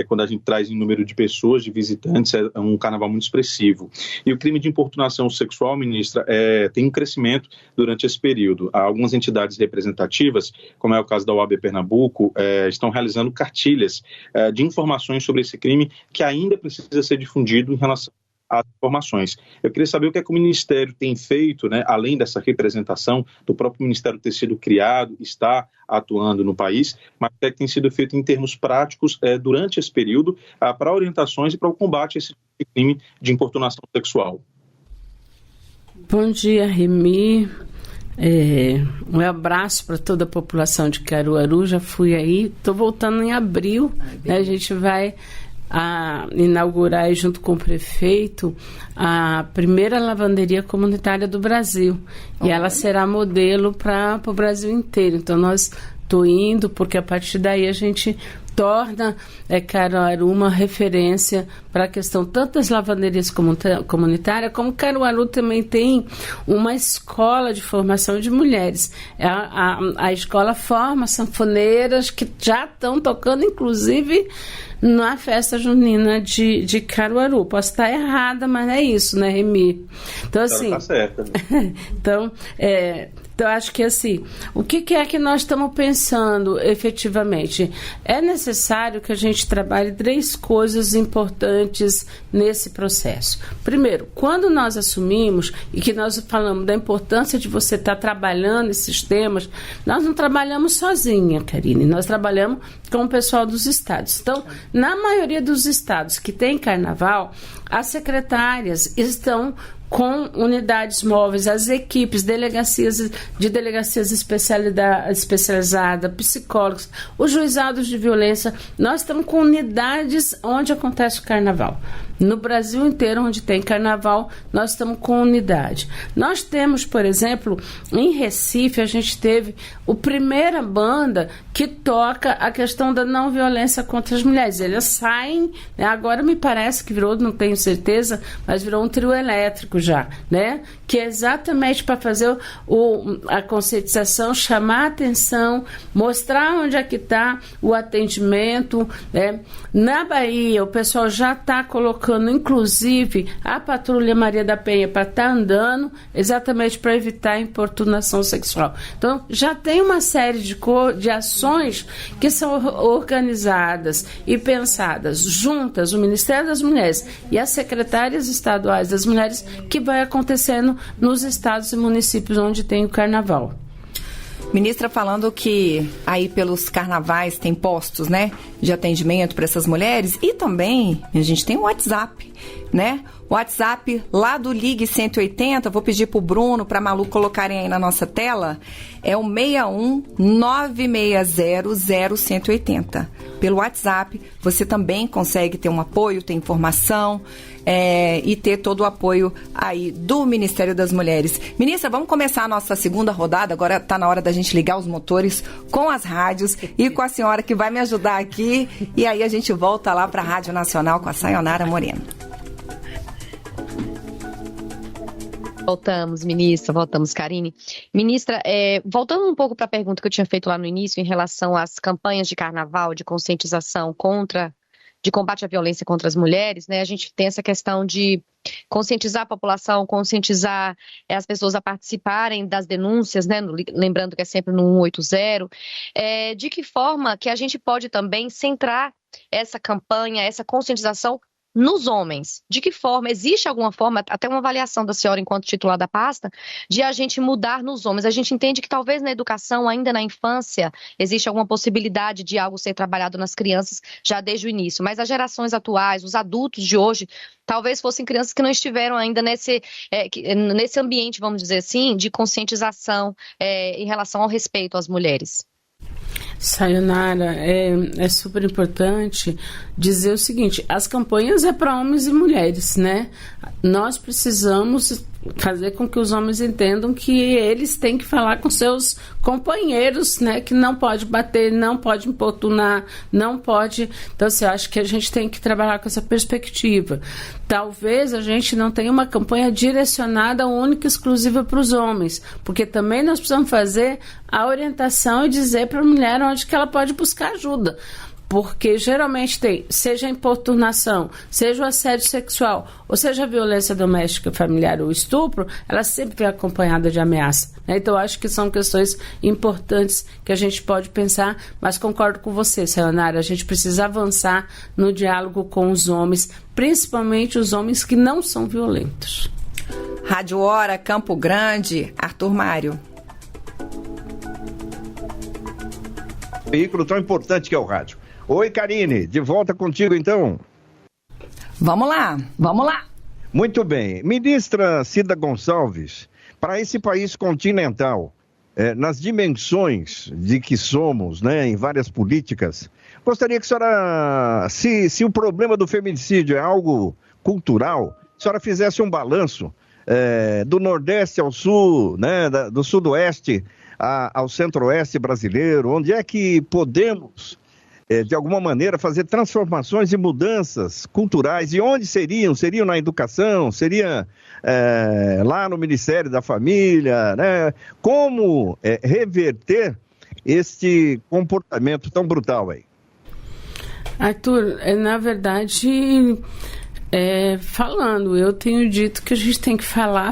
quando a gente traz em número de pessoas, de visitantes, é um carnaval muito expressivo. E o crime de importunação sexual, ministra, tem um crescimento durante esse período. Algumas entidades representativas, como é o caso da OAB Pernambuco, estão realizando cartilhas de informações sobre esse crime que ainda precisa ser difundido em relação as informações. Eu queria saber o que é que o Ministério tem feito, né, além dessa representação do próprio Ministério ter sido criado, está atuando no país, mas o que é que tem sido feito em termos práticos durante esse período para orientações e para o combate a esse crime de importunação sexual. Bom dia, Remi. Um abraço para toda a população de Caruaru. Já fui aí, estou voltando em abril, né? A gente vai inaugurar aí, junto com o prefeito, a primeira lavanderia comunitária do Brasil. E ela será modelo para o Brasil inteiro. Então nós estou indo, porque a partir daí a gente torna Caruaru uma referência para a questão tanto das lavanderias comunitárias, como Caruaru também tem uma escola de formação de mulheres. A escola forma sanfoneiras que já estão tocando, inclusive, na festa junina de Caruaru. Posso estar errada, mas é isso, né, Remy? Então, assim... Tá certa. Então, acho que assim, o que é que nós estamos pensando efetivamente? É necessário que a gente trabalhe 3 coisas importantes nesse processo. Primeiro, quando nós assumimos e que nós falamos da importância de você estar trabalhando esses temas, nós não trabalhamos sozinha, Karine, nós trabalhamos com o pessoal dos estados. Então, na maioria dos estados que tem carnaval, as secretárias estão com unidades móveis, as equipes, delegacias especializadas, psicólogos, os juizados de violência. Nós estamos com unidades onde acontece o carnaval. No Brasil inteiro, onde tem carnaval, nós estamos com unidade. Nós temos, por exemplo, em Recife, a gente teve a primeira banda que toca a questão da não violência contra as mulheres. Elas saem, né, agora me parece que virou, não tenho certeza, mas virou um trio elétrico já, né? Que é exatamente para fazer a conscientização, chamar a atenção, mostrar onde é que está o atendimento, né? Na Bahia, o pessoal já está colocando, inclusive, a Patrulha Maria da Penha para estar andando, exatamente para evitar a importunação sexual. Então, já tem uma série de ações que são organizadas e pensadas juntas, o Ministério das Mulheres e as secretárias estaduais das mulheres, que vai acontecendo nos estados e municípios onde tem o carnaval. Ministra, falando que aí pelos carnavais tem postos, né, de atendimento para essas mulheres, e também a gente tem o WhatsApp, né? O WhatsApp lá do Ligue 180, vou pedir pro Bruno, pra Malu colocarem aí na nossa tela, é o 61-960-0180. Pelo WhatsApp, você também consegue ter um apoio, ter informação e ter todo o apoio aí do Ministério das Mulheres. Ministra, vamos começar a nossa segunda rodada, agora tá na hora da gente ligar os motores com as rádios e com a senhora que vai me ajudar aqui, e aí a gente volta lá pra Rádio Nacional com a Sayonara Moreno. Voltamos, ministra, voltamos, Karine. Ministra, voltando um pouco para a pergunta que eu tinha feito lá no início em relação às campanhas de carnaval, de conscientização de combate à violência contra as mulheres, né? A gente tem essa questão de conscientizar a população, conscientizar as pessoas a participarem das denúncias, né? Lembrando que é sempre no 180. De que forma que a gente pode também centrar essa campanha, essa conscientização nos homens? De que forma? Existe alguma forma, até uma avaliação da senhora enquanto titular da pasta, de a gente mudar nos homens? A gente entende que talvez na educação, ainda na infância, existe alguma possibilidade de algo ser trabalhado nas crianças já desde o início, mas as gerações atuais, os adultos de hoje, talvez fossem crianças que não estiveram ainda nesse ambiente, vamos dizer assim, de conscientização em relação ao respeito às mulheres. Sayonara, é super importante dizer o seguinte: as campanhas é para homens e mulheres, né? Nós precisamos fazer com que os homens entendam que eles têm que falar com seus companheiros, né? Que não pode bater, não pode importunar, não pode... Então, assim, eu acho que a gente tem que trabalhar com essa perspectiva. Talvez a gente não tenha uma campanha direcionada única e exclusiva para os homens, porque também nós precisamos fazer a orientação e dizer para a mulher onde que ela pode buscar ajuda. Porque geralmente tem, seja a importunação, seja o assédio sexual, ou seja a violência doméstica, familiar ou estupro, ela sempre vem acompanhada de ameaça, né? Então, acho que são questões importantes que a gente pode pensar, mas concordo com você, Sayonara, a gente precisa avançar no diálogo com os homens, principalmente os homens que não são violentos. Rádio Hora, Campo Grande, Arthur Mário. Veículo tão importante que é o rádio. Oi, Karine, de volta contigo, então. Vamos lá. Muito bem. Ministra Cida Gonçalves para esse país continental, nas dimensões de que somos, né, em várias políticas, gostaria que a senhora, se o problema do feminicídio é algo cultural, a senhora fizesse um balanço do Nordeste ao Sul, né, do Sudoeste ao Centro-Oeste brasileiro, onde é que podemos, de alguma maneira, fazer transformações e mudanças culturais, e onde seriam? Seriam na educação? Seria lá no Ministério da Família, né? Como reverter este comportamento tão brutal aí? Arthur, na verdade, falando, eu tenho dito que a gente tem que falar,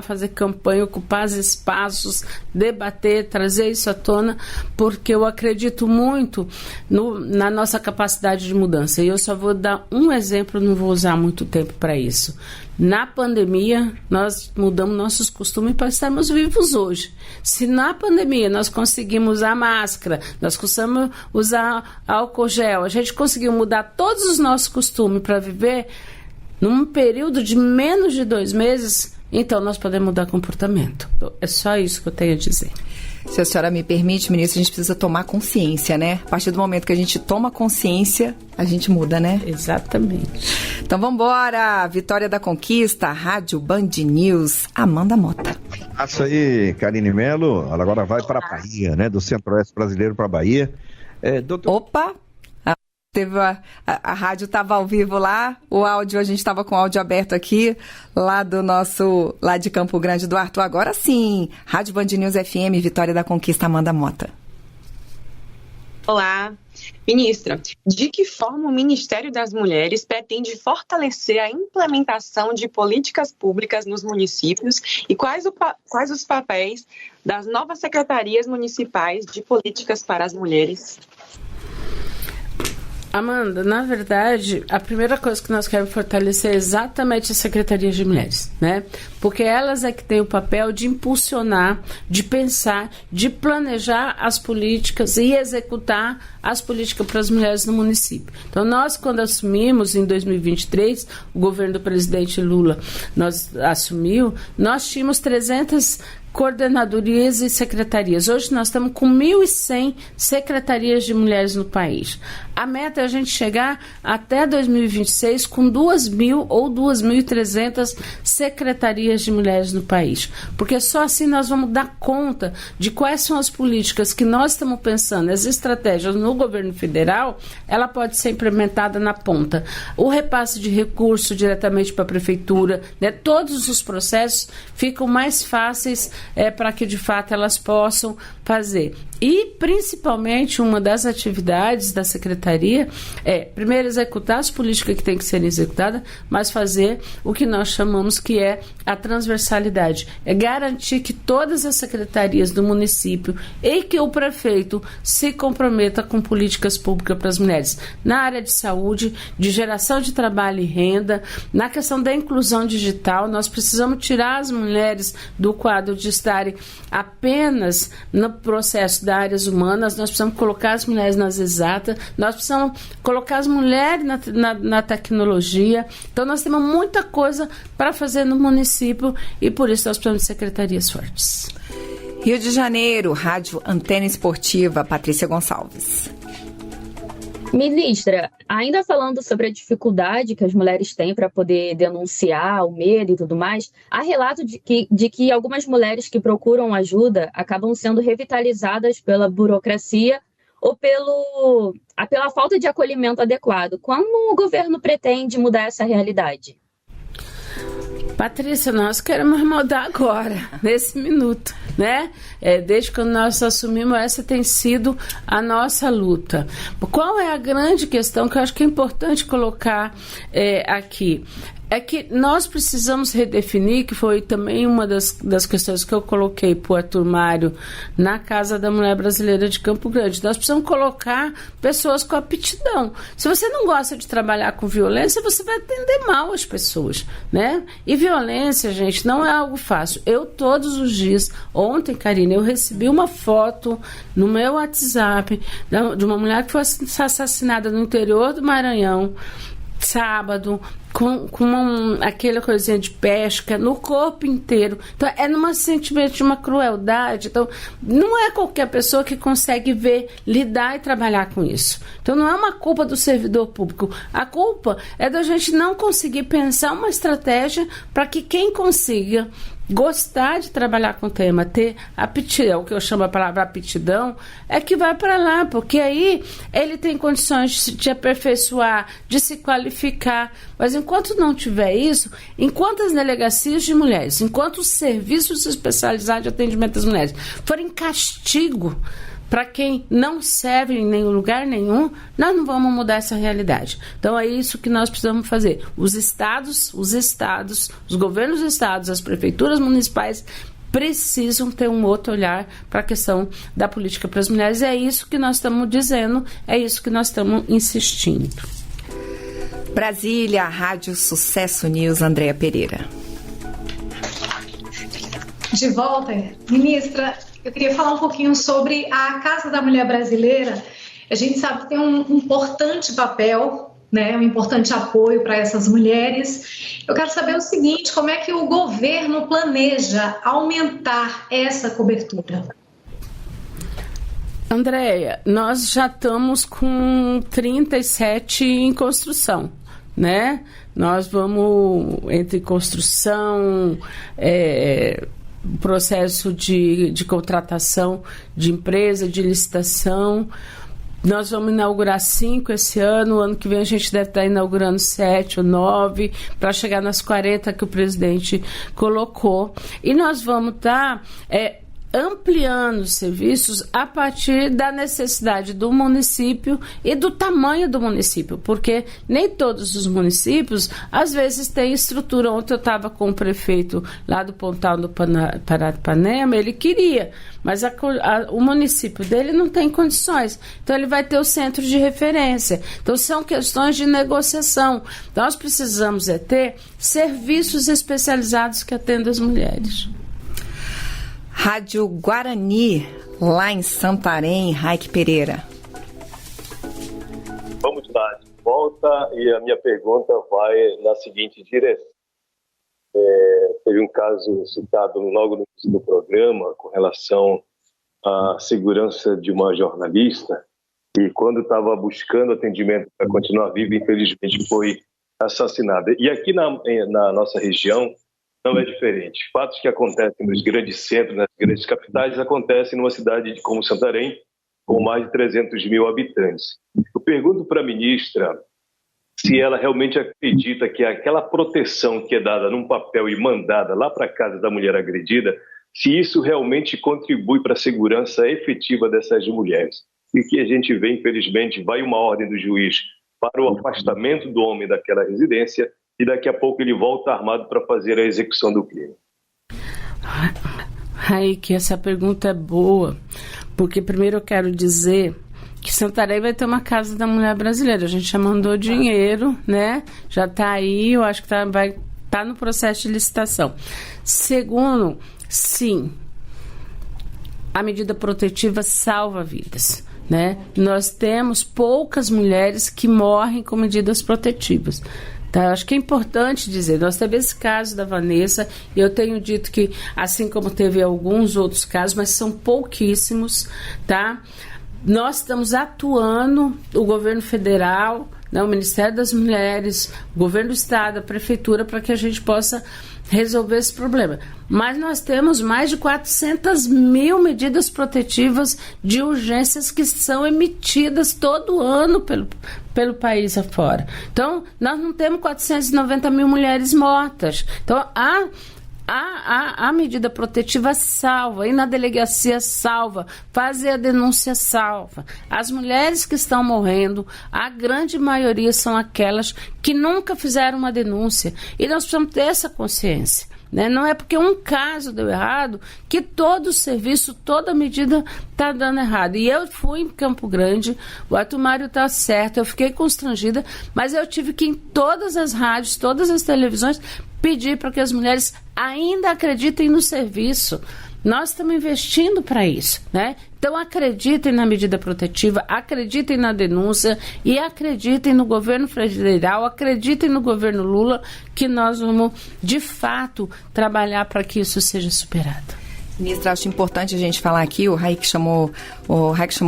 fazer campanha, ocupar os espaços, debater, trazer isso à tona, porque eu acredito muito na nossa capacidade de mudança. E eu só vou dar um exemplo, não vou usar muito tempo para isso. Na pandemia, nós mudamos nossos costumes para estarmos vivos hoje. Se na pandemia nós conseguimos usar máscara, nós conseguimos usar álcool gel, a gente conseguiu mudar todos os nossos costumes para viver num período de menos de 2 meses, então nós podemos mudar comportamento. É só isso que eu tenho a dizer. Se a senhora me permite, ministra, a gente precisa tomar consciência, né? A partir do momento que a gente toma consciência, a gente muda, né? Exatamente. Então vamos embora. Vitória da Conquista, Rádio Band News, Amanda Mota. Isso aí, Karine Mello. Ela agora vai para a Bahia, né? Do Centro-Oeste brasileiro para a Bahia. Doutor... Opa! A rádio estava ao vivo lá, o áudio, a gente estava com o áudio aberto aqui, lá de Campo Grande do Arthur. Agora sim, Rádio Band News FM, Vitória da Conquista, Amanda Mota. Olá, ministra. De que forma o Ministério das Mulheres pretende fortalecer a implementação de políticas públicas nos municípios e quais os papéis das novas secretarias municipais de políticas para as mulheres? Amanda, na verdade, a primeira coisa que nós queremos fortalecer é exatamente as secretarias de mulheres, né? Porque elas é que têm o papel de impulsionar, de pensar, de planejar as políticas e executar as políticas para as mulheres no município. Então, nós, quando assumimos em 2023, o governo do presidente Lula, nós tínhamos 300 coordenadorias e secretarias. Hoje nós estamos com 1.100 secretarias de mulheres no país. A meta é a gente chegar até 2026 com 2.000 ou 2.300 secretarias de mulheres no país. Porque só assim nós vamos dar conta de quais são as políticas que nós estamos pensando, as estratégias no governo federal, ela pode ser implementada na ponta. O repasse de recursos diretamente para a prefeitura, né, todos os processos ficam mais fáceis para que de fato elas possam fazer. E principalmente uma das atividades da secretaria é primeiro executar as políticas que têm que ser executadas, mas fazer o que nós chamamos que é a transversalidade, é garantir que todas as secretarias do município e que o prefeito se comprometa com políticas públicas para as mulheres na área de saúde, de geração de trabalho e renda, na questão da inclusão digital. Nós precisamos tirar as mulheres do quadro de estarem apenas no processo das áreas humanas, nós precisamos colocar as mulheres nas exatas, nós precisamos colocar as mulheres na tecnologia. Então nós temos muita coisa para fazer no município e por isso nós precisamos de secretarias fortes. Rio de Janeiro, Rádio Antena Esportiva, Patrícia Gonçalves. Ministra, ainda falando sobre a dificuldade que as mulheres têm para poder denunciar o medo e tudo mais, há relato de que algumas mulheres que procuram ajuda acabam sendo revitalizadas pela burocracia ou pela falta de acolhimento adequado. Como o governo pretende mudar essa realidade? Patrícia, nós queremos mudar agora, nesse minuto, né? Desde que nós assumimos, essa tem sido a nossa luta. Qual é a grande questão que eu acho que é importante colocar aqui? É que nós precisamos redefinir, que foi também uma das questões que eu coloquei para o Arthur Mário na Casa da Mulher Brasileira de Campo Grande. Nós precisamos colocar pessoas com aptidão. Se você não gosta de trabalhar com violência, você vai atender mal as pessoas, né? E violência, gente, não é algo fácil. Eu, todos os dias, ontem, Karine, eu recebi uma foto no meu WhatsApp de uma mulher que foi assassinada no interior do Maranhão, sábado, com aquela coisinha de pesca no corpo inteiro. Então, é num sentimento de uma crueldade. Então, não é qualquer pessoa que consegue ver, lidar e trabalhar com isso. Então, não é uma culpa do servidor público. A culpa é da gente não conseguir pensar uma estratégia para que quem consiga gostar de trabalhar com o tema, ter aptidão, o que eu chamo a palavra aptidão, é que vai para lá, porque aí ele tem condições de aperfeiçoar, de se qualificar. Mas enquanto não tiver isso, enquanto as delegacias de mulheres, enquanto os serviços especializados de atendimento às mulheres forem castigo para quem não serve em nenhum lugar nenhum, nós não vamos mudar essa realidade. Então é isso que nós precisamos fazer. Os estados, os governos dos estados, as prefeituras municipais precisam ter um outro olhar para a questão da política para as mulheres. É isso que nós estamos dizendo, é isso que nós estamos insistindo. Brasília, Rádio Sucesso News, Andréa Pereira. De volta, ministra, eu queria falar um pouquinho sobre a Casa da Mulher Brasileira. A gente sabe que tem um importante papel, né, um importante apoio para essas mulheres. Eu quero saber o seguinte, como é que o governo planeja aumentar essa cobertura? Andréia, nós já estamos com 37 em construção, né? Nós vamos entre construção, processo de contratação de empresa, de licitação. Nós vamos inaugurar 5 esse ano. O ano que vem a gente deve estar inaugurando 7 ou 9 para chegar nas 40 que o presidente colocou. E nós vamos estar ampliando os serviços a partir da necessidade do município e do tamanho do município, porque nem todos os municípios às vezes têm estrutura. Ontem eu estava com o prefeito lá do Pontal do Paranapanema, ele queria, mas o município dele não tem condições, então ele vai ter o centro de referência. Então são questões de negociação. Nós precisamos ter serviços especializados que atendam as mulheres. Rádio Guarani, lá em Santarém, Raik Pereira. Vamos lá, de volta, e a minha pergunta vai na seguinte direção. Teve um caso citado logo no início do programa com relação à segurança de uma jornalista, e quando estava buscando atendimento para continuar viva, infelizmente foi assassinada. E aqui na nossa região, não é diferente. Fatos que acontecem nos grandes centros, nas grandes capitais, acontecem numa cidade como Santarém, com mais de 300 mil habitantes. Eu pergunto para a ministra se ela realmente acredita que aquela proteção que é dada num papel e mandada lá para a casa da mulher agredida, se isso realmente contribui para a segurança efetiva dessas mulheres. E que a gente vê, infelizmente, vai uma ordem do juiz para o afastamento do homem daquela residência, e daqui a pouco ele volta armado para fazer a execução do crime. Raik, essa pergunta é boa, porque primeiro eu quero dizer que Santarém vai ter uma Casa da Mulher Brasileira. A gente já mandou dinheiro, né? Já está aí, eu acho que vai estar no processo de licitação. Segundo, sim, a medida protetiva salva vidas, né? Nós temos poucas mulheres que morrem com medidas protetivas. Tá, acho que é importante dizer, nós temos esse caso da Vanessa, e eu tenho dito que, assim como teve alguns outros casos, mas são pouquíssimos, tá? Nós estamos atuando, o governo federal, né, o Ministério das Mulheres, o governo do Estado, a Prefeitura, para que a gente possa resolver esse problema. Mas nós temos mais de 400 mil medidas protetivas de urgências que são emitidas todo ano pelo país afora. Então, nós não temos 490 mil mulheres mortas. Então, a medida protetiva salva, ir na delegacia salva, fazer a denúncia salva. As mulheres que estão morrendo, a grande maioria são aquelas que nunca fizeram uma denúncia. E nós precisamos ter essa consciência, né? Não é porque um caso deu errado que todo o serviço, toda medida está dando errado. E eu fui em Campo Grande, o Arthur Mário está certo, eu fiquei constrangida, mas eu tive que ir em todas as rádios, todas as televisões, pedir para que as mulheres ainda acreditem no serviço, Nós estamos investindo para isso, né? Então acreditem na medida protetiva, acreditem na denúncia e acreditem no governo federal, acreditem no governo Lula, que nós vamos de fato trabalhar para que isso seja superado. Ministra, acho importante a gente falar aqui, o Raik chamou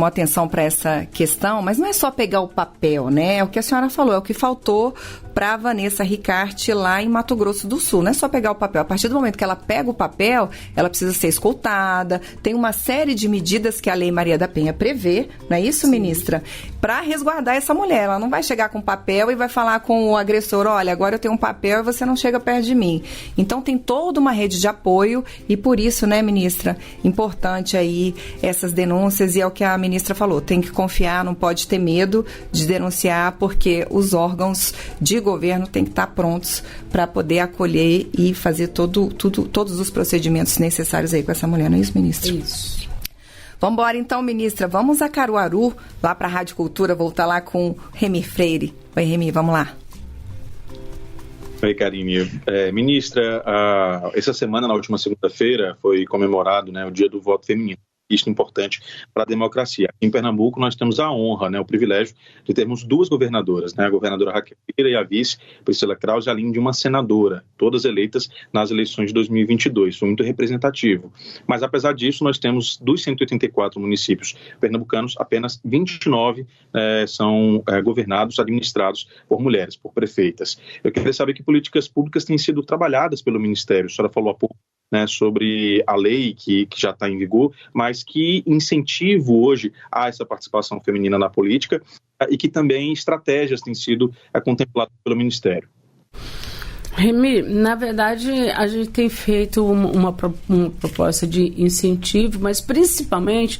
atenção para essa questão, mas não é só pegar o papel, né? É o que a senhora falou, é o que faltou para a Vanessa Ricarte lá em Mato Grosso do Sul. Não é só pegar o papel. A partir do momento que ela pega o papel, ela precisa ser escoltada. Tem uma série de medidas que a Lei Maria da Penha prevê, não é isso, ministra? Para resguardar essa mulher. Ela não vai chegar com papel e vai falar com o agressor, olha, agora eu tenho um papel e você não chega perto de mim. Então tem toda uma rede de apoio e por isso, né, ministra, importante aí essas denúncias e é o que a ministra falou, tem que confiar, não pode ter medo de denunciar porque os órgãos de governo têm que estar prontos para poder acolher e fazer todos os procedimentos necessários aí com essa mulher, não é isso, ministra? Isso. Vamos embora então, ministra. Vamos a Caruaru, lá para a Rádio Cultura, voltar lá com Remy Freire. Oi, Remy, vamos lá. Oi, Karine. Ministra, essa semana, na última segunda-feira, foi comemorado, né, o Dia do Voto Feminino. Isso é importante para a democracia. Aqui em Pernambuco nós temos a honra, né, o privilégio de termos duas governadoras, né, a governadora Raquel Lira e a vice Priscila Krause, além de uma senadora, todas eleitas nas eleições de 2022. Foi muito representativo. Mas apesar disso, nós temos dos 184 municípios pernambucanos, apenas 29 são governados, administrados por mulheres, por prefeitas. Eu queria saber que políticas públicas têm sido trabalhadas pelo Ministério. A senhora falou há pouco, né, sobre a lei que já está em vigor, mas que incentivo hoje há essa participação feminina na política e que também estratégias têm sido contempladas pelo Ministério. Remy, na verdade, a gente tem feito uma proposta de incentivo, mas principalmente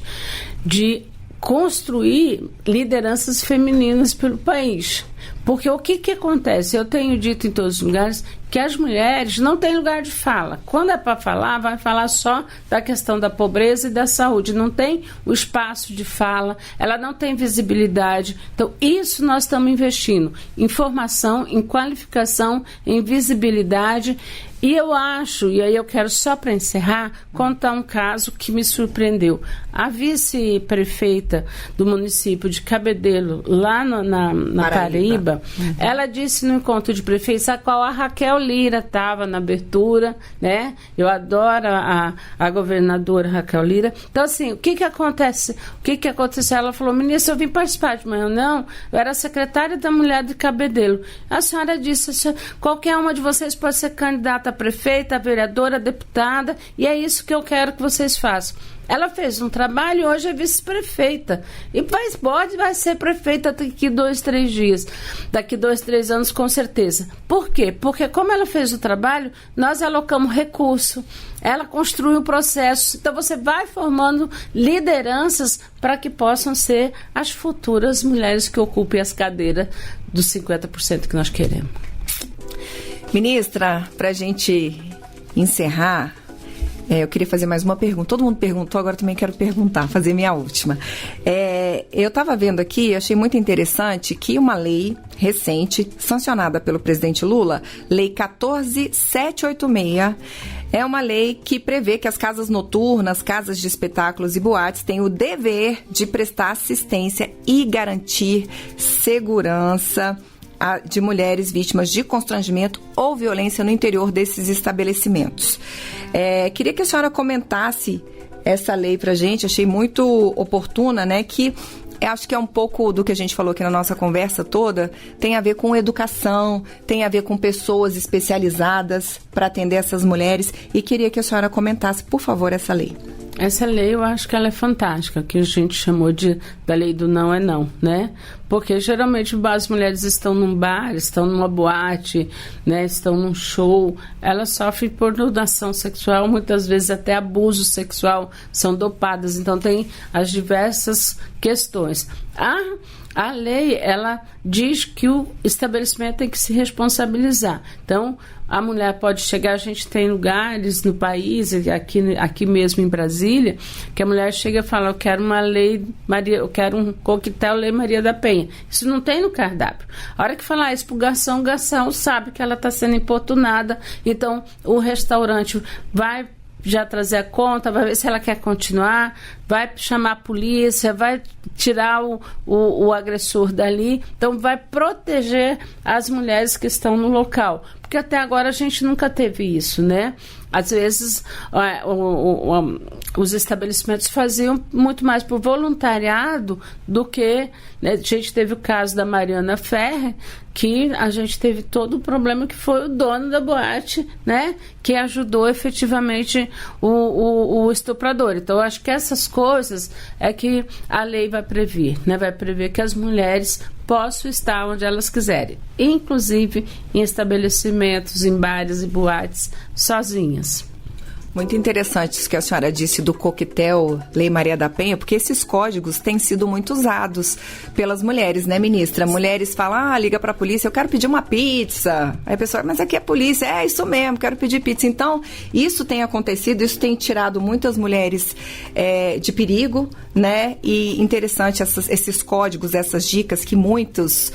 de construir lideranças femininas pelo país. Porque o que acontece? Eu tenho dito em todos os lugares que as mulheres não têm lugar de fala. Quando é para falar, vai falar só da questão da pobreza e da saúde. Não tem o espaço de fala, ela não tem visibilidade. Então, isso nós estamos investindo em formação, em qualificação, em visibilidade. E eu acho, e aí eu quero só para encerrar, contar um caso que me surpreendeu. A vice-prefeita do município de Cabedelo, lá na Paraíba, ela disse no encontro de prefeitos, a qual a Raquel Lira estava na abertura, né? Eu adoro a governadora Raquel Lira. Então, assim, o que acontece? O que aconteceu? Ela falou, ministra, eu vim participar de manhã. Não, eu era secretária da mulher de Cabedelo. A senhora disse, qualquer uma de vocês pode ser candidata a prefeita, a vereadora, a deputada, e é isso que eu quero que vocês façam. Ela fez um trabalho e hoje é vice-prefeita. E vai ser prefeita daqui 2, 3 dias. Daqui 2, 3 anos, com certeza. Por quê? Porque como ela fez o trabalho, nós alocamos recurso. Ela construiu um processo. Então, você vai formando lideranças para que possam ser as futuras mulheres que ocupem as cadeiras dos 50% que nós queremos. Ministra, para a gente encerrar, eu queria fazer mais uma pergunta. Todo mundo perguntou, agora também quero perguntar, fazer minha última. Eu estava vendo aqui, achei muito interessante que uma lei recente, sancionada pelo presidente Lula, Lei 14.786, é uma lei que prevê que as casas noturnas, casas de espetáculos e boates têm o dever de prestar assistência e garantir segurança de mulheres vítimas de constrangimento ou violência no interior desses estabelecimentos. Queria que a senhora comentasse essa lei pra gente, achei muito oportuna, né, que acho que é um pouco do que a gente falou aqui na nossa conversa toda, tem a ver com educação, tem a ver com pessoas especializadas para atender essas mulheres, e queria que a senhora comentasse, por favor, essa lei. Essa lei eu acho que ela é fantástica, que a gente chamou da lei do não é não, né? Porque geralmente as mulheres estão num bar, estão numa boate, né? Estão num show, elas sofrem pornografia sexual, muitas vezes até abuso sexual, são dopadas, então tem as diversas questões. A lei, ela diz que o estabelecimento tem que se responsabilizar. Então, a mulher pode chegar, a gente tem lugares no país, aqui mesmo em Brasília, que a mulher chega e fala, eu quero eu quero um coquetel Lei Maria da Penha. Isso não tem no cardápio. A hora que falar isso pro garçom, o garçom sabe que ela está sendo importunada, então o restaurante vai já trazer a conta, vai ver se ela quer continuar, vai chamar a polícia, vai tirar o agressor dali. Então, vai proteger as mulheres que estão no local. Porque até agora a gente nunca teve isso, né? Às vezes, os estabelecimentos faziam muito mais por voluntariado do que... Né? A gente teve o caso da Mariana Ferrer, que a gente teve todo o problema que foi o dono da boate, né? Que ajudou efetivamente o estuprador. Então, eu acho que essas coisas é que a lei vai prever, né? Vai prever que as mulheres possam estar onde elas quiserem, inclusive em estabelecimentos, em bares e boates, sozinhas. Muito interessante isso que a senhora disse do coquetel Lei Maria da Penha, porque esses códigos têm sido muito usados pelas mulheres, né, ministra? Mulheres falam, liga pra polícia, eu quero pedir uma pizza. Aí a pessoa, mas aqui é polícia. É isso mesmo, quero pedir pizza. Então, isso tem acontecido, isso tem tirado muitas mulheres de perigo, né? E interessante esses códigos, essas dicas que muitas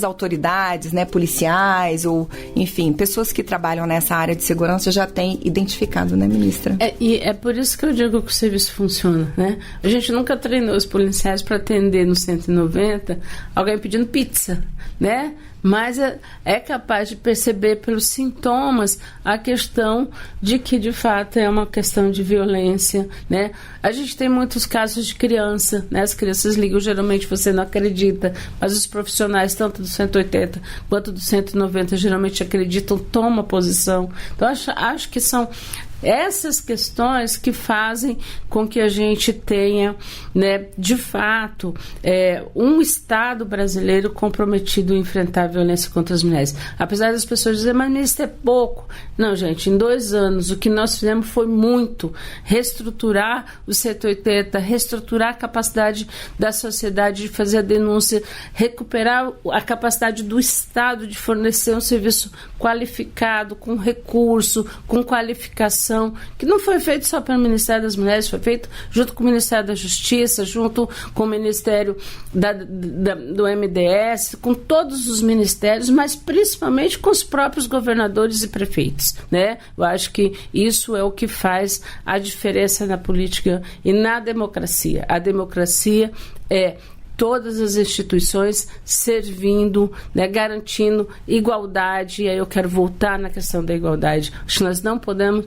autoridades, né, policiais ou, enfim, pessoas que trabalham nessa área de segurança já têm identificado, né, ministra? E é por isso que eu digo que o serviço funciona, né? A gente nunca treinou os policiais para atender no 190 alguém pedindo pizza, né? Mas é capaz de perceber pelos sintomas a questão de que, de fato, é uma questão de violência, né? A gente tem muitos casos de criança, né? As crianças ligam, geralmente você não acredita, mas os profissionais, tanto do 180 quanto do 190, geralmente acreditam, tomam posição. Então, acho que são essas questões que fazem com que a gente tenha, né, de fato, um Estado brasileiro comprometido em enfrentar a violência contra as mulheres. Apesar das pessoas dizerem, mas isso é pouco. Não, gente, em 2 anos o que nós fizemos foi muito. Reestruturar o 180, reestruturar a capacidade da sociedade de fazer a denúncia, recuperar a capacidade do Estado de fornecer um serviço qualificado, com recurso, com qualificação, que não foi feito só pelo Ministério das Mulheres, foi feito junto com o Ministério da Justiça, junto com o Ministério do MDS, com todos os ministérios, mas principalmente com os próprios governadores e prefeitos, né? Eu acho que isso é o que faz a diferença na política e na democracia. A democracia é todas as instituições servindo, né, garantindo igualdade. E aí eu quero voltar na questão da igualdade. Acho que nós não podemos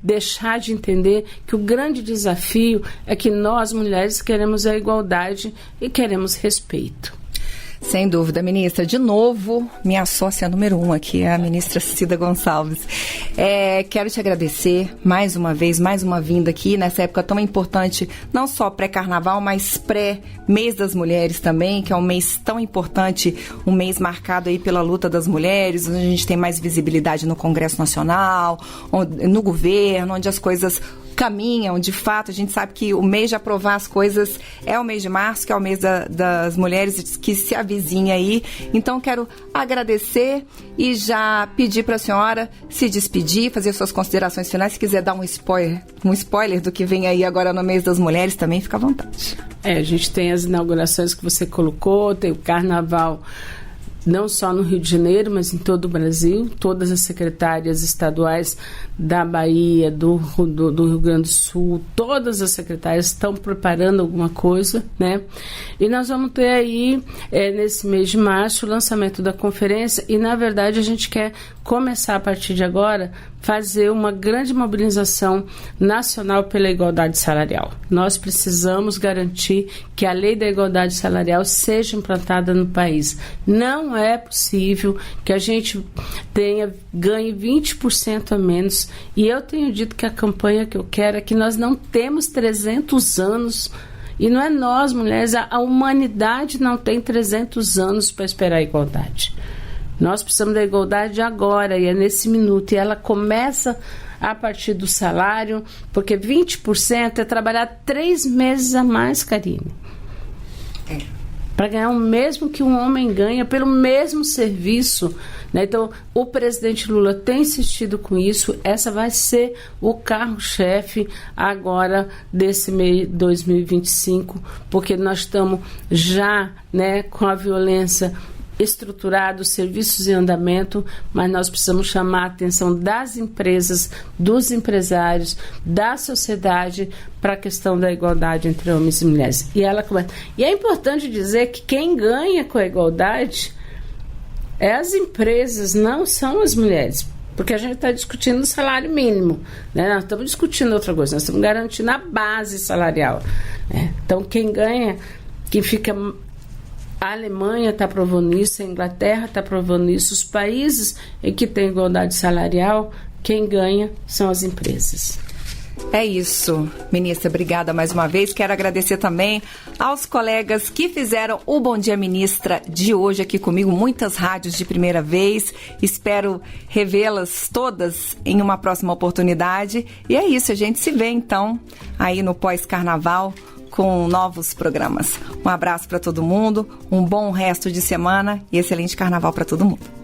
deixar de entender que o grande desafio é que nós, mulheres, queremos a igualdade e queremos respeito. Sem dúvida, ministra. De novo, minha sócia número 1 aqui é a ministra Cida Gonçalves. Quero te agradecer mais uma vez, mais uma vinda aqui nessa época tão importante, não só pré-carnaval, mas pré-mês das mulheres também, que é um mês tão importante, um mês marcado aí pela luta das mulheres, onde a gente tem mais visibilidade no Congresso Nacional, no governo, onde as coisas caminham, de fato. A gente sabe que o mês de aprovar as coisas é o mês de março, que é o mês das mulheres que se avizinha aí. Então, quero agradecer e já pedir para a senhora se despedir, fazer suas considerações finais. Se quiser dar um spoiler do que vem aí agora no mês das mulheres, também fica à vontade. A gente tem as inaugurações que você colocou, tem o Carnaval não só no Rio de Janeiro, mas em todo o Brasil. Todas as secretárias estaduais da Bahia, do Rio Grande do Sul, todas as secretárias estão preparando alguma coisa, né? E nós vamos ter aí, nesse mês de março, o lançamento da conferência e, na verdade, a gente quer começar, a partir de agora, fazer uma grande mobilização nacional pela igualdade salarial. Nós precisamos garantir que a lei da igualdade salarial seja implantada no país. Não é possível que a gente ganhe 20% a menos. E eu tenho dito que a campanha que eu quero é que nós não temos 300 anos. E não é nós, mulheres, a humanidade não tem 300 anos para esperar a igualdade. Nós precisamos da igualdade agora, e é nesse minuto. E ela começa a partir do salário, porque 20% é trabalhar 3 meses a mais, Karine. Para ganhar o mesmo que um homem ganha pelo mesmo serviço, né? Então, o presidente Lula tem insistido com isso. Essa vai ser o carro-chefe agora desse mês 2025, porque nós estamos já, né, com a violência estruturado, serviços em andamento, mas nós precisamos chamar a atenção das empresas, dos empresários, da sociedade para a questão da igualdade entre homens e mulheres. E é importante dizer que quem ganha com a igualdade é as empresas, não são as mulheres. Porque a gente está discutindo o salário mínimo, né? Nós estamos discutindo outra coisa, nós estamos garantindo a base salarial, né? Então, quem ganha, quem fica... A Alemanha está provando isso, a Inglaterra está provando isso, os países em que tem igualdade salarial, quem ganha são as empresas. É isso, ministra, obrigada mais uma vez. Quero agradecer também aos colegas que fizeram o Bom Dia Ministra de hoje aqui comigo, muitas rádios de primeira vez. Espero revê-las todas em uma próxima oportunidade. E é isso, a gente se vê então aí no pós-carnaval com novos programas. Um abraço para todo mundo, um bom resto de semana e excelente carnaval para todo mundo.